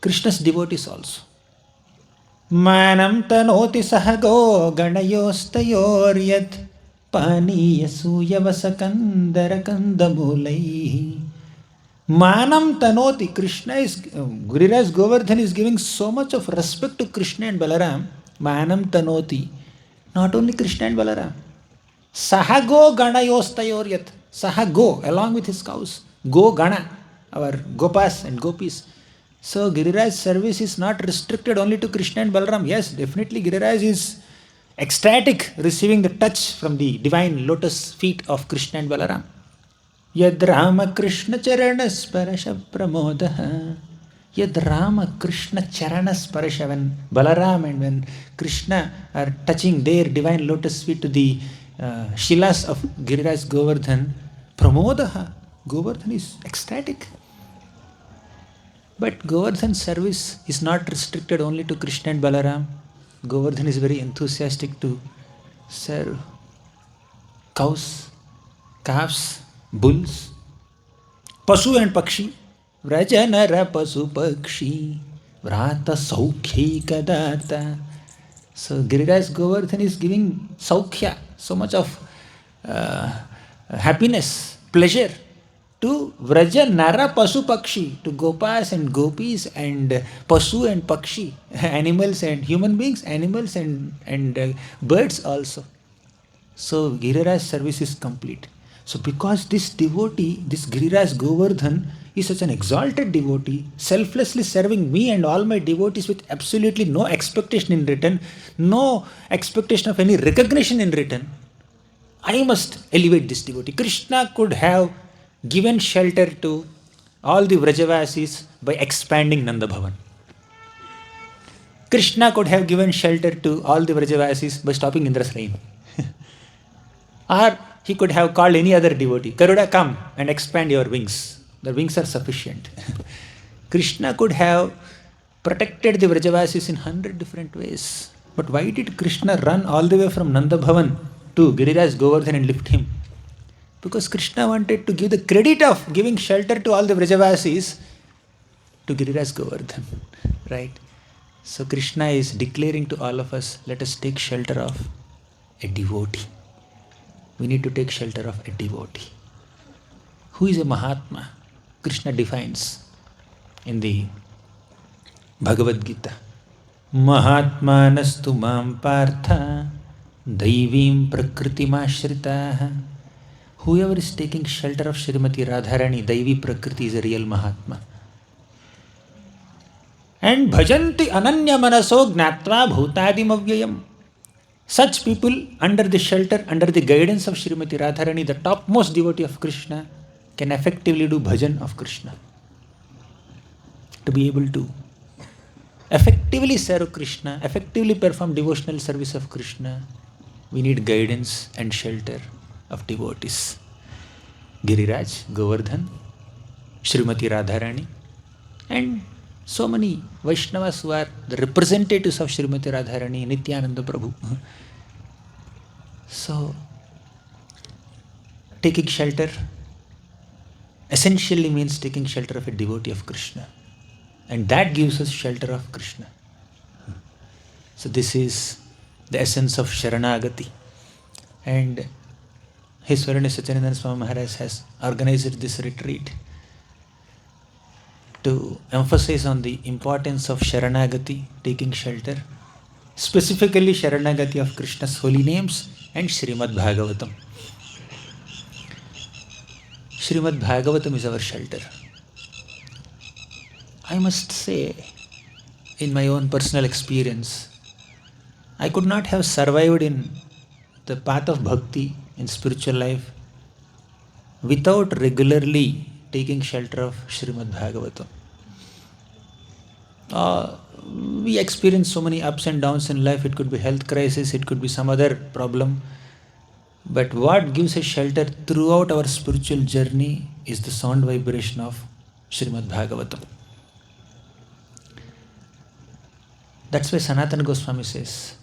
Krishna's devotees also. Manam tanoti sahago ganayostayoryat paniya suyavasakandara kandamulai. Manam tanoti. Giriraj Govardhan is giving so much of respect to Krishna and Balaram. Manam tanoti. Not only Krishna and Balaram. Sahago ganayostayoryat. Sahago, along with his cows. Go gana, our gopas and gopis. So Giriraj's service is not restricted only to Krishna and Balaram. Yes, definitely Giriraj is ecstatic receiving the touch from the divine lotus feet of Krishna and Balaram. Yad Rama Krishna Charana Sparasha Pramodaha. Yad Rama Krishna Charana Sparasha. When Balaram and when Krishna are touching their divine lotus feet to the shilas of Giriraj Govardhan, Pramodaha. Govardhan is ecstatic. But Govardhan's service is not restricted only to Krishna and Balaram. Govardhan is very enthusiastic to serve cows, calves, bulls, Pasu and Pakshi. Vrajanara Pasu Pakshi Vrata Saukhya Kadata. So Giriraj Govardhan is giving Saukhya, so much of happiness, pleasure to Vrajanara Pasu Pakshi, to Gopas and Gopis and Pasu and Pakshi, animals and human beings, animals and birds also. So Giriraj service is complete. So because this devotee, this Giriraj Govardhan is such an exalted devotee, selflessly serving me and all my devotees with absolutely no expectation in return, no expectation of any recognition in return, I must elevate this devotee. Krishna could have given shelter to all the Vrajavasis by expanding Nanda Bhavan. Krishna could have given shelter to all the Vrajavasis by stopping Indra's reign. Or he could have called any other devotee, Garuda, come and expand your wings. The wings are sufficient. Krishna could have protected the Vrajavasis in 100 different ways. But why did Krishna run all the way from Nanda Bhavan to Giriraj Govardhan and lift him? Because Krishna wanted to give the credit of giving shelter to all the Vrajavasis to Giriraj Govardhan. Right? So Krishna is declaring to all of us, let us take shelter of a devotee. We need to take shelter of a devotee. Who is a Mahatma? Krishna defines in the Bhagavad Gita. Mahatmanastu mam partha daivim prakritimashritah. Whoever is taking shelter of Srimati Radharani, Daivi Prakriti, is a real Mahatma. And bhajanti ananya manaso gnatva bhutadim avyayam. Such people under the shelter, under the guidance of Srimati Radharani, the topmost devotee of Krishna, can effectively do bhajan of Krishna. To be able to effectively serve Krishna, effectively perform devotional service of Krishna, we need guidance and shelter of devotees. Giriraj, Govardhan, Srimati Radharani, and so many Vaishnavas who are the representatives of Srimati Radharani, Nityananda Prabhu. So, taking shelter essentially means taking shelter of a devotee of Krishna. And that gives us shelter of Krishna. So this is the essence of Sharanagati. And His Holiness Satyananda Swami Maharaj has organized this retreat to emphasize on the importance of Sharanagati, taking shelter, specifically Sharanagati of Krishna's holy names and Srimad Bhagavatam. Srimad Bhagavatam is our shelter. I must say, in my own personal experience, I could not have survived in the path of bhakti in spiritual life without regularly taking shelter of Srimad Bhagavatam. We experience so many ups and downs in life. It could be health crisis, it could be some other problem. But what gives us shelter throughout our spiritual journey is the sound vibration of Srimad Bhagavatam. That's why Sanatana Goswami says,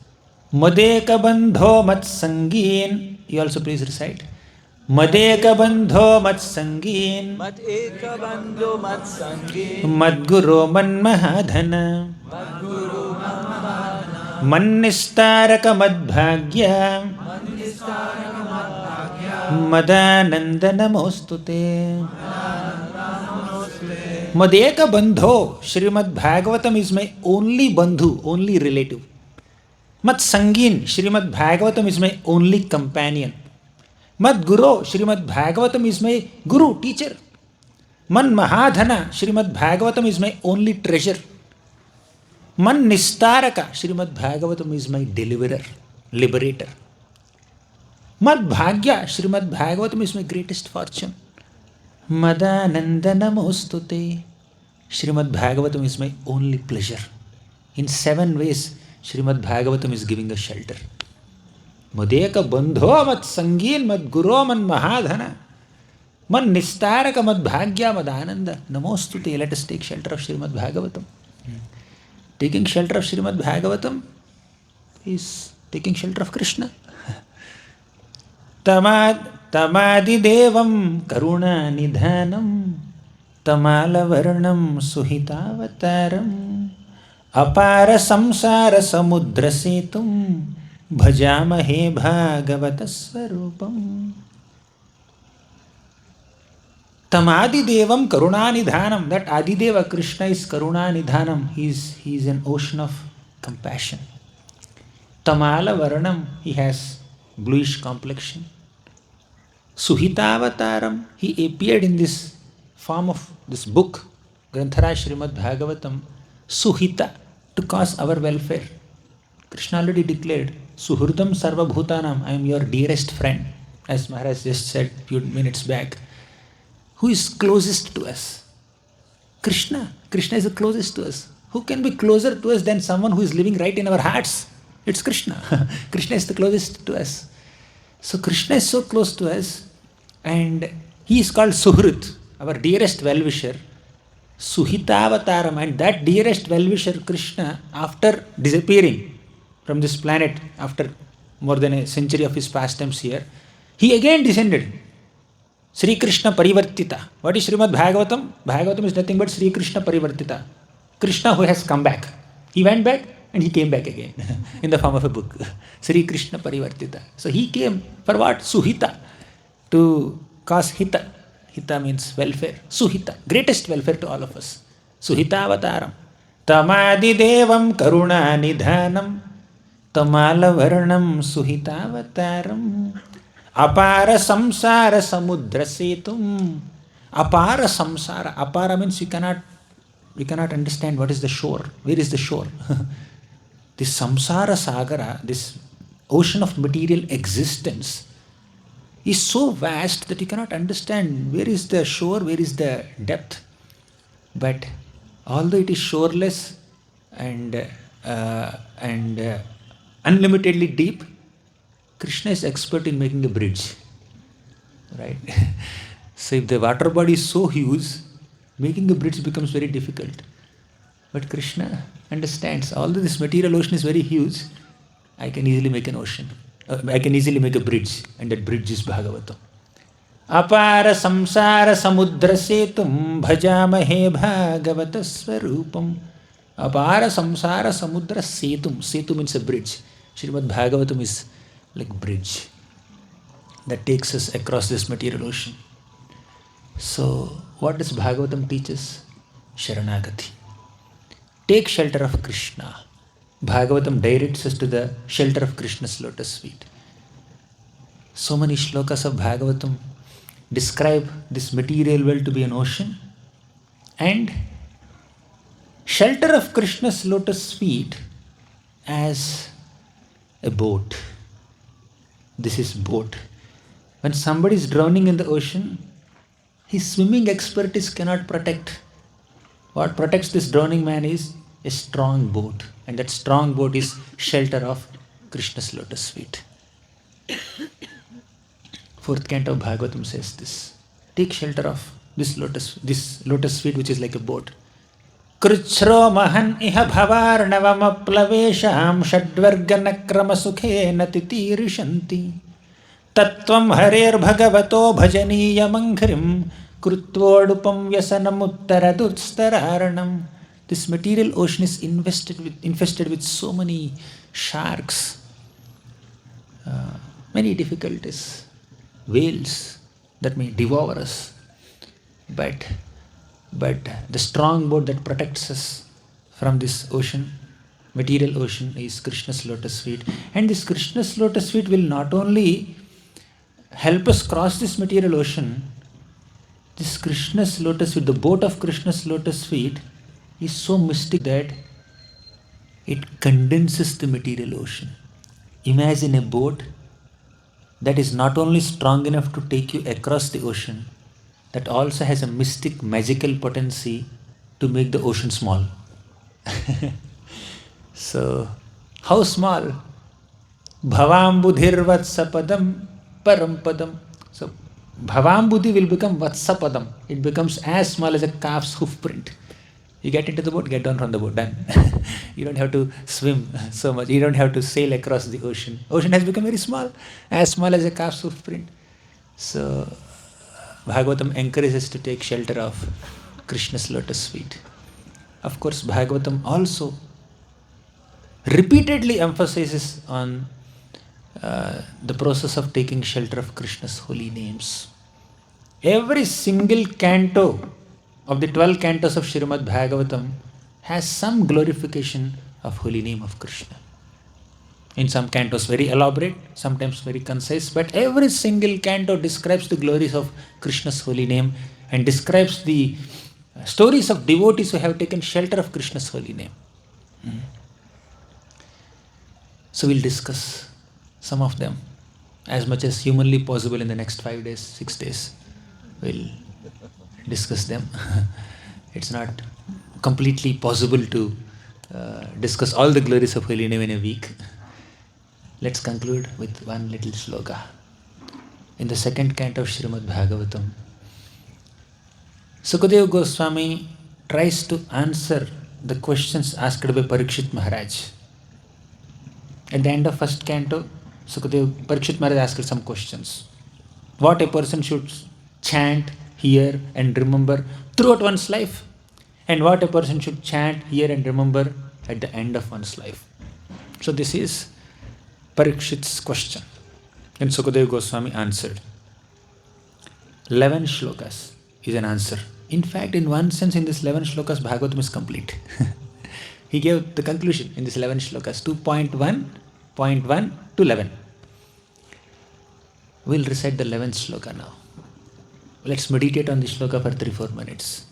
Madeka bandho mat sangin. You also please recite. Madeka bandho mat sangin. Madeka bandho mat sangin. Madguru man mahadhana. Madguru man mahadhana. Mannistaraka madbhagya. Mannistaraka madbhagya. Madananda namostute. Madeka bandho. Srimad Bhagavatam is my only bandhu, only relative. Mat sangin. Srimad Bhagavatam is my only companion. Mad Guru, Srimad Bhagavatam is my guru, teacher. Man Mahadhana, Srimad Bhagavatam is my only treasure. Man Nistaraka, Srimad Bhagavatam is my deliverer, liberator. Mad Bhagya, Srimad Bhagavatam is my greatest fortune. Madananda namostute, Srimad Bhagavatam is my only pleasure. In 7 ways, Srimad Bhagavatam is giving us shelter. Madeka bandho mat sangin mat guru man mahadhana. Man nistaraka mad bhagya mad ananda namostute. Let us take shelter of Srimad Bhagavatam. Taking shelter of Srimad Bhagavatam is taking shelter of Krishna. Tamadi devam karuna nidhanam tamala varnam suhitavataram apara samsara samudra setum bhajamahe bhagavata swarupam. Tamadi devam karuna nidhanam. That Adideva Krishna is karuna nidhanam. He is an ocean of compassion. Tamala varnam. He has bluish complexion. Suhitavataram, he appeared in this form of this book, Granthara Srimad Bhagavatam, Suhita, to cause our welfare. Krishna already declared, Suhurdam Sarva Bhutanam, I am your dearest friend, as Maharaj just said a few minutes back. Who is closest to us? Krishna. Krishna is the closest to us. Who can be closer to us than someone who is living right in our hearts? It's Krishna. Krishna is the closest to us. So Krishna is so close to us, and he is called Suhrit, our dearest well-wisher, Suhitavataram. And that dearest well-wisher, Krishna, after disappearing from this planet, after more than a century of his pastimes here, he again descended. Sri Krishna Parivartita. What is Srimad Bhagavatam? Bhagavatam is nothing but Sri Krishna Parivartita. Krishna who has come back. He went back and he came back again in the form of a book. Sri Krishna Parivartita. So he came for what? Suhita. To cause hita. Hita means welfare. Suhita. Greatest welfare to all of us. Suhita avataram. Tamadi devam karuna nidhanam. Tamala varnam suhita avataram. Apara samsara samudra setum. Apara samsara. Apara means we cannot understand what is the shore. Where is the shore? This samsara sagara, this ocean of material existence, is so vast that you cannot understand where is the shore, where is the depth. But although it is shoreless and unlimitedly deep, Krishna is expert in making a bridge. Right? So if the water body is so huge, making a bridge becomes very difficult. But Krishna understands, although this material ocean is very huge, I can easily make an ocean. I can easily make a bridge, and that bridge is Bhagavatam. Apara samsara samudra setum bhajamahe bhagavata swarupam. Apara samsara samudra setum. Setu means a bridge. Srimad Bhagavatam is like bridge that takes us across this material ocean. So, what does Bhagavatam teach us? Sarnagati. Take shelter of Krishna. Bhagavatam directs us to the shelter of Krishna's lotus feet. So many shlokas of Bhagavatam describe this material world to be an ocean, and shelter of Krishna's lotus feet as a boat. This is boat. When somebody is drowning in the ocean, his swimming expertise cannot protect. What protects this drowning man is a strong boat, and that strong boat is shelter of Krishna's lotus feet. Fourth canto of Bhagavatam says this. Take shelter of this lotus feet which is like a boat. Kruchro mahan iha bhavarnavam aplavesham shadvarganakrama sukhe natiti rishanti tattvam harer bhagavato bhajaniya manghrim krutvodupam vyasanam uttaradutstararanam. This material ocean is infested with so many sharks, many difficulties, whales that may devour us. But the strong boat that protects us from this ocean, material ocean, is Krishna's lotus feet. And this Krishna's lotus feet will not only help us cross this material ocean, this Krishna's lotus feet, the boat of Krishna's lotus feet, is so mystic that it condenses the material ocean. Imagine a boat that is not only strong enough to take you across the ocean, that also has a mystic, magical potency to make the ocean small. So, how small? Bhavam budhirvat sapadam param padam. So, Bhavambudhi will become Vatsapadam. It becomes as small as a calf's hoof print. You get into the boat, get down from the boat, done. You don't have to swim so much. You don't have to sail across the ocean. Ocean has become very small as a calf's hoof print. So, Bhagavatam encourages to take shelter of Krishna's lotus feet. Of course, Bhagavatam also repeatedly emphasizes on the process of taking shelter of Krishna's holy names. Every single canto of the 12 cantos of Srimad Bhagavatam has some glorification of holy name of Krishna. In some cantos very elaborate, sometimes very concise, but every single canto describes the glories of Krishna's holy name and describes the stories of devotees who have taken shelter of Krishna's holy name. So we'll discuss some of them as much as humanly possible in the next 5 days, 6 days. We'll discuss them. It's not completely possible to discuss all the glories of holy name in a week. Let's conclude with one little sloka. In the second canto of Srimad Bhagavatam, Sukadeva Goswami tries to answer the questions asked by Parikshit Maharaj. At the end of first canto, Parikshit Maharaj asked some questions. What a person should chant, hear and remember throughout one's life, and what a person should chant, hear and remember at the end of one's life. So this is Parikshit's question, and Sukadeva Goswami answered. 11 shlokas is an answer. In fact, in one sense, in this 11 shlokas, Bhagavatam is complete. He gave the conclusion in this 11 shlokas, 2.1 to 11. We'll recite the 11th shloka now. Let's meditate on this shloka for 3-4 minutes.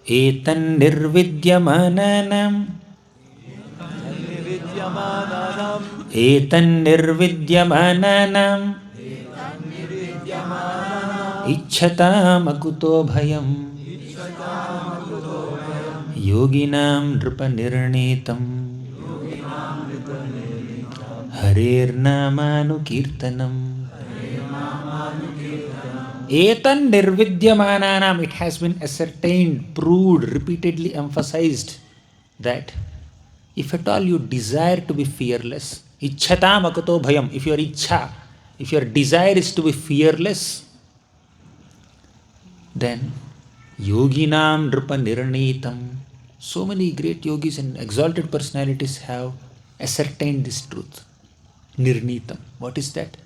Etan nirvidyamananam Etan nirvidyamananam Ichchatam akuto bhayam Yoginam nripanirnitam Harer namanu kirtanam Etan nirvidyamananam. It has been ascertained, proved, repeatedly emphasized that if at all you desire to be fearless, Ichchatam akuto bhayam, if your ichcha, if your desire is to be fearless, then Yoginam nripanirnitam. So many great yogis and exalted personalities have ascertained this truth. Nirnitam. What is that?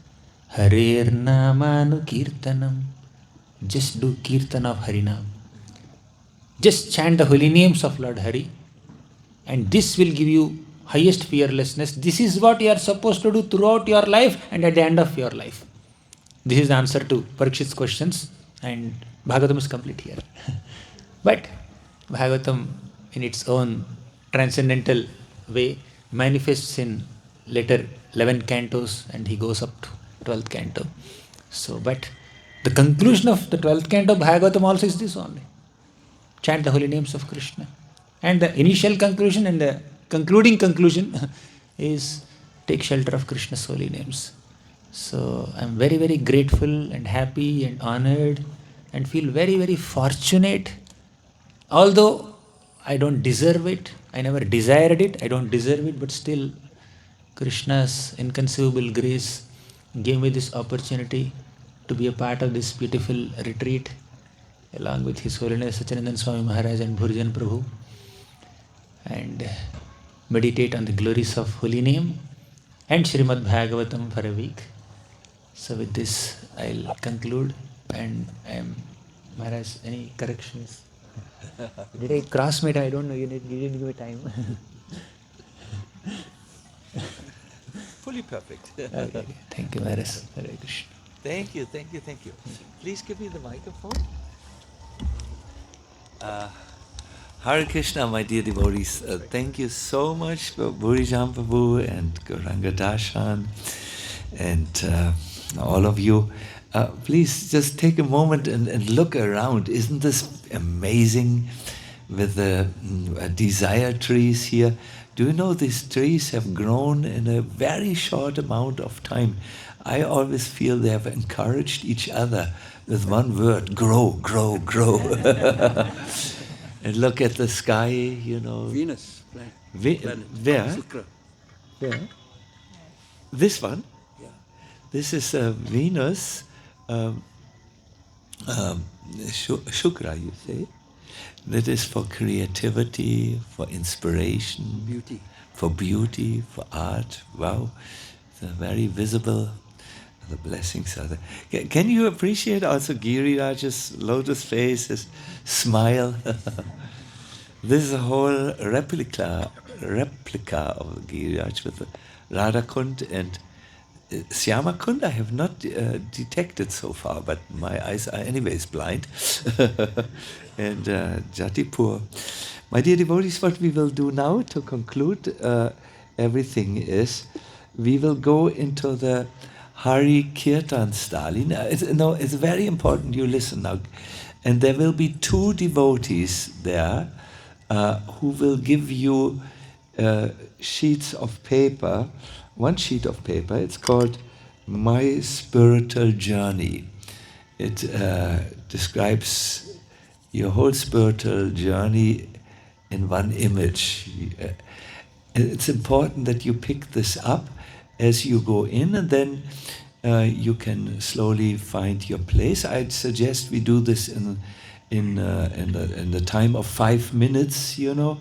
Harer namanu kirtanam. Just do kirtan of Harinam. Just chant the holy names of Lord Hari, and this will give you highest fearlessness. This is what you are supposed to do throughout your life and at the end of your life. This is the answer to Parikshit's questions, and Bhagavatam is complete here. But Bhagavatam, in its own transcendental way, manifests in later 11 cantos, and he goes up to 12th canto. So, but the conclusion of the 12th canto of Bhagavatam also is this only. Chant the holy names of Krishna. And the initial conclusion and the concluding conclusion is take shelter of Krishna's holy names. So, I am very, very grateful and happy and honored and feel very, very fortunate. Although I don't deserve it, I never desired it, I don't deserve it, but still Krishna's inconceivable grace gave me this opportunity to be a part of this beautiful retreat along with His Holiness Sachinandan Swami Maharaj and Bhurjan Prabhu, and meditate on the glories of holy name and Srimad Bhagavatam for a week. So with this I'll conclude, and Maharaj, any corrections? Did I cross my time? I don't know, you didn't give me time. Fully perfect. Okay. Thank you, Maharaj. Hare Krishna. Thank you. Please give me the microphone. Hare Krishna, my dear devotees. Thank you so much for Bhurijam Prabhu and Gauranga Darshan and all of you. Please just take a moment and look around. Isn't this amazing with the desire trees here? Do you know these trees have grown in a very short amount of time? I always feel they have encouraged each other with one word, grow, grow, grow. And look at the sky, you know. Venus. Planet. Where? Shukra. Where? This one? Yeah. This is Venus, Shukra, you say. That is for creativity, for inspiration, Beauty. for beauty, for art. Wow, it's very visible. The blessings are there. Can you appreciate also Giriraj's lotus face, his smile? This is a whole replica of Giriraj with the Radhakund and Syamakund. I have not detected so far, but my eyes are anyways blind. And Jatipur. My dear devotees, what we will do now to conclude everything is we will go into the Hari Kirtan Stali. Now, it's very important you listen now. And there will be two devotees there who will give you sheets of paper, one sheet of paper. It's called My Spiritual Journey. It describes your whole spiritual journey in one image. It's important that you pick this up as you go in, and then you can slowly find your place. I'd suggest we do this in the time of 5 minutes. You know,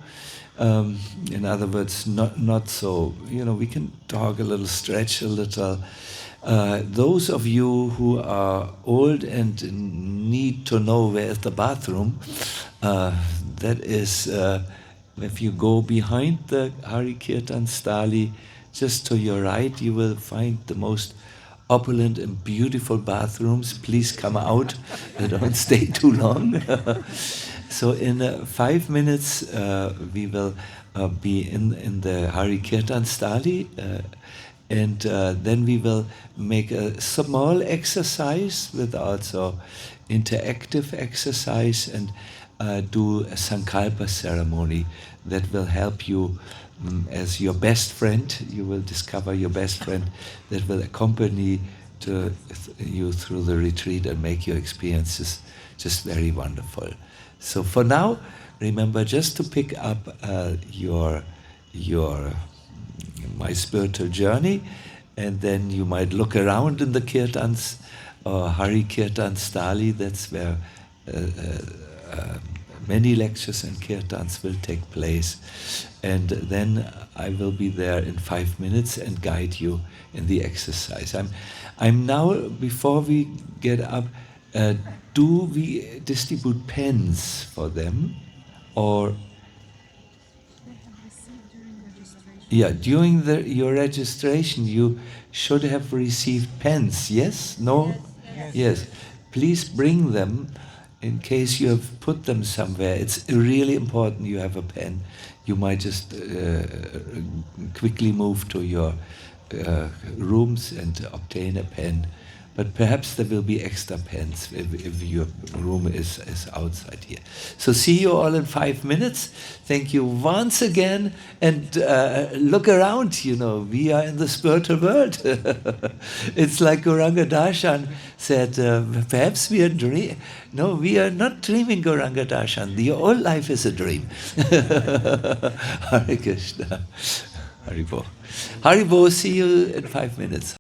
in other words, not so. You know, we can talk a little, stretch a little. Those of you who are old and need to know where is the bathroom, that is, if you go behind the Hari Kirtan Stali, just to your right, you will find the most opulent and beautiful bathrooms. Please come out, don't stay too long. So in 5 minutes, we will be in the Hari Kirtan Stali, and then we will make a small exercise with also interactive exercise, and do a Sankalpa ceremony that will help you as your best friend. You will discover your best friend that will accompany you through the retreat and make your experiences just very wonderful. So for now, remember just to pick up your My Spiritual Journey, and then you might look around in the kirtans or Hari Kirtan Stali. That's where many lectures and kirtans will take place. And then I will be there in 5 minutes and guide you in the exercise. I'm now, before we get up, do we distribute pens for them? Or yeah, during your registration, you should have received pens. Yes? No? Yes. Please bring them in case you have put them somewhere. It's really important you have a pen. You might just quickly move to your rooms and obtain a pen. But perhaps there will be extra pens if your room is outside here. So see you all in 5 minutes. Thank you once again. And look around, you know, we are in the spiritual world. It's like Gauranga Darshan said, perhaps we are dreaming. No, we are not dreaming, Gauranga Darshan. The whole life is a dream. Hare Krishna. Haribo. Haribo, see you in 5 minutes.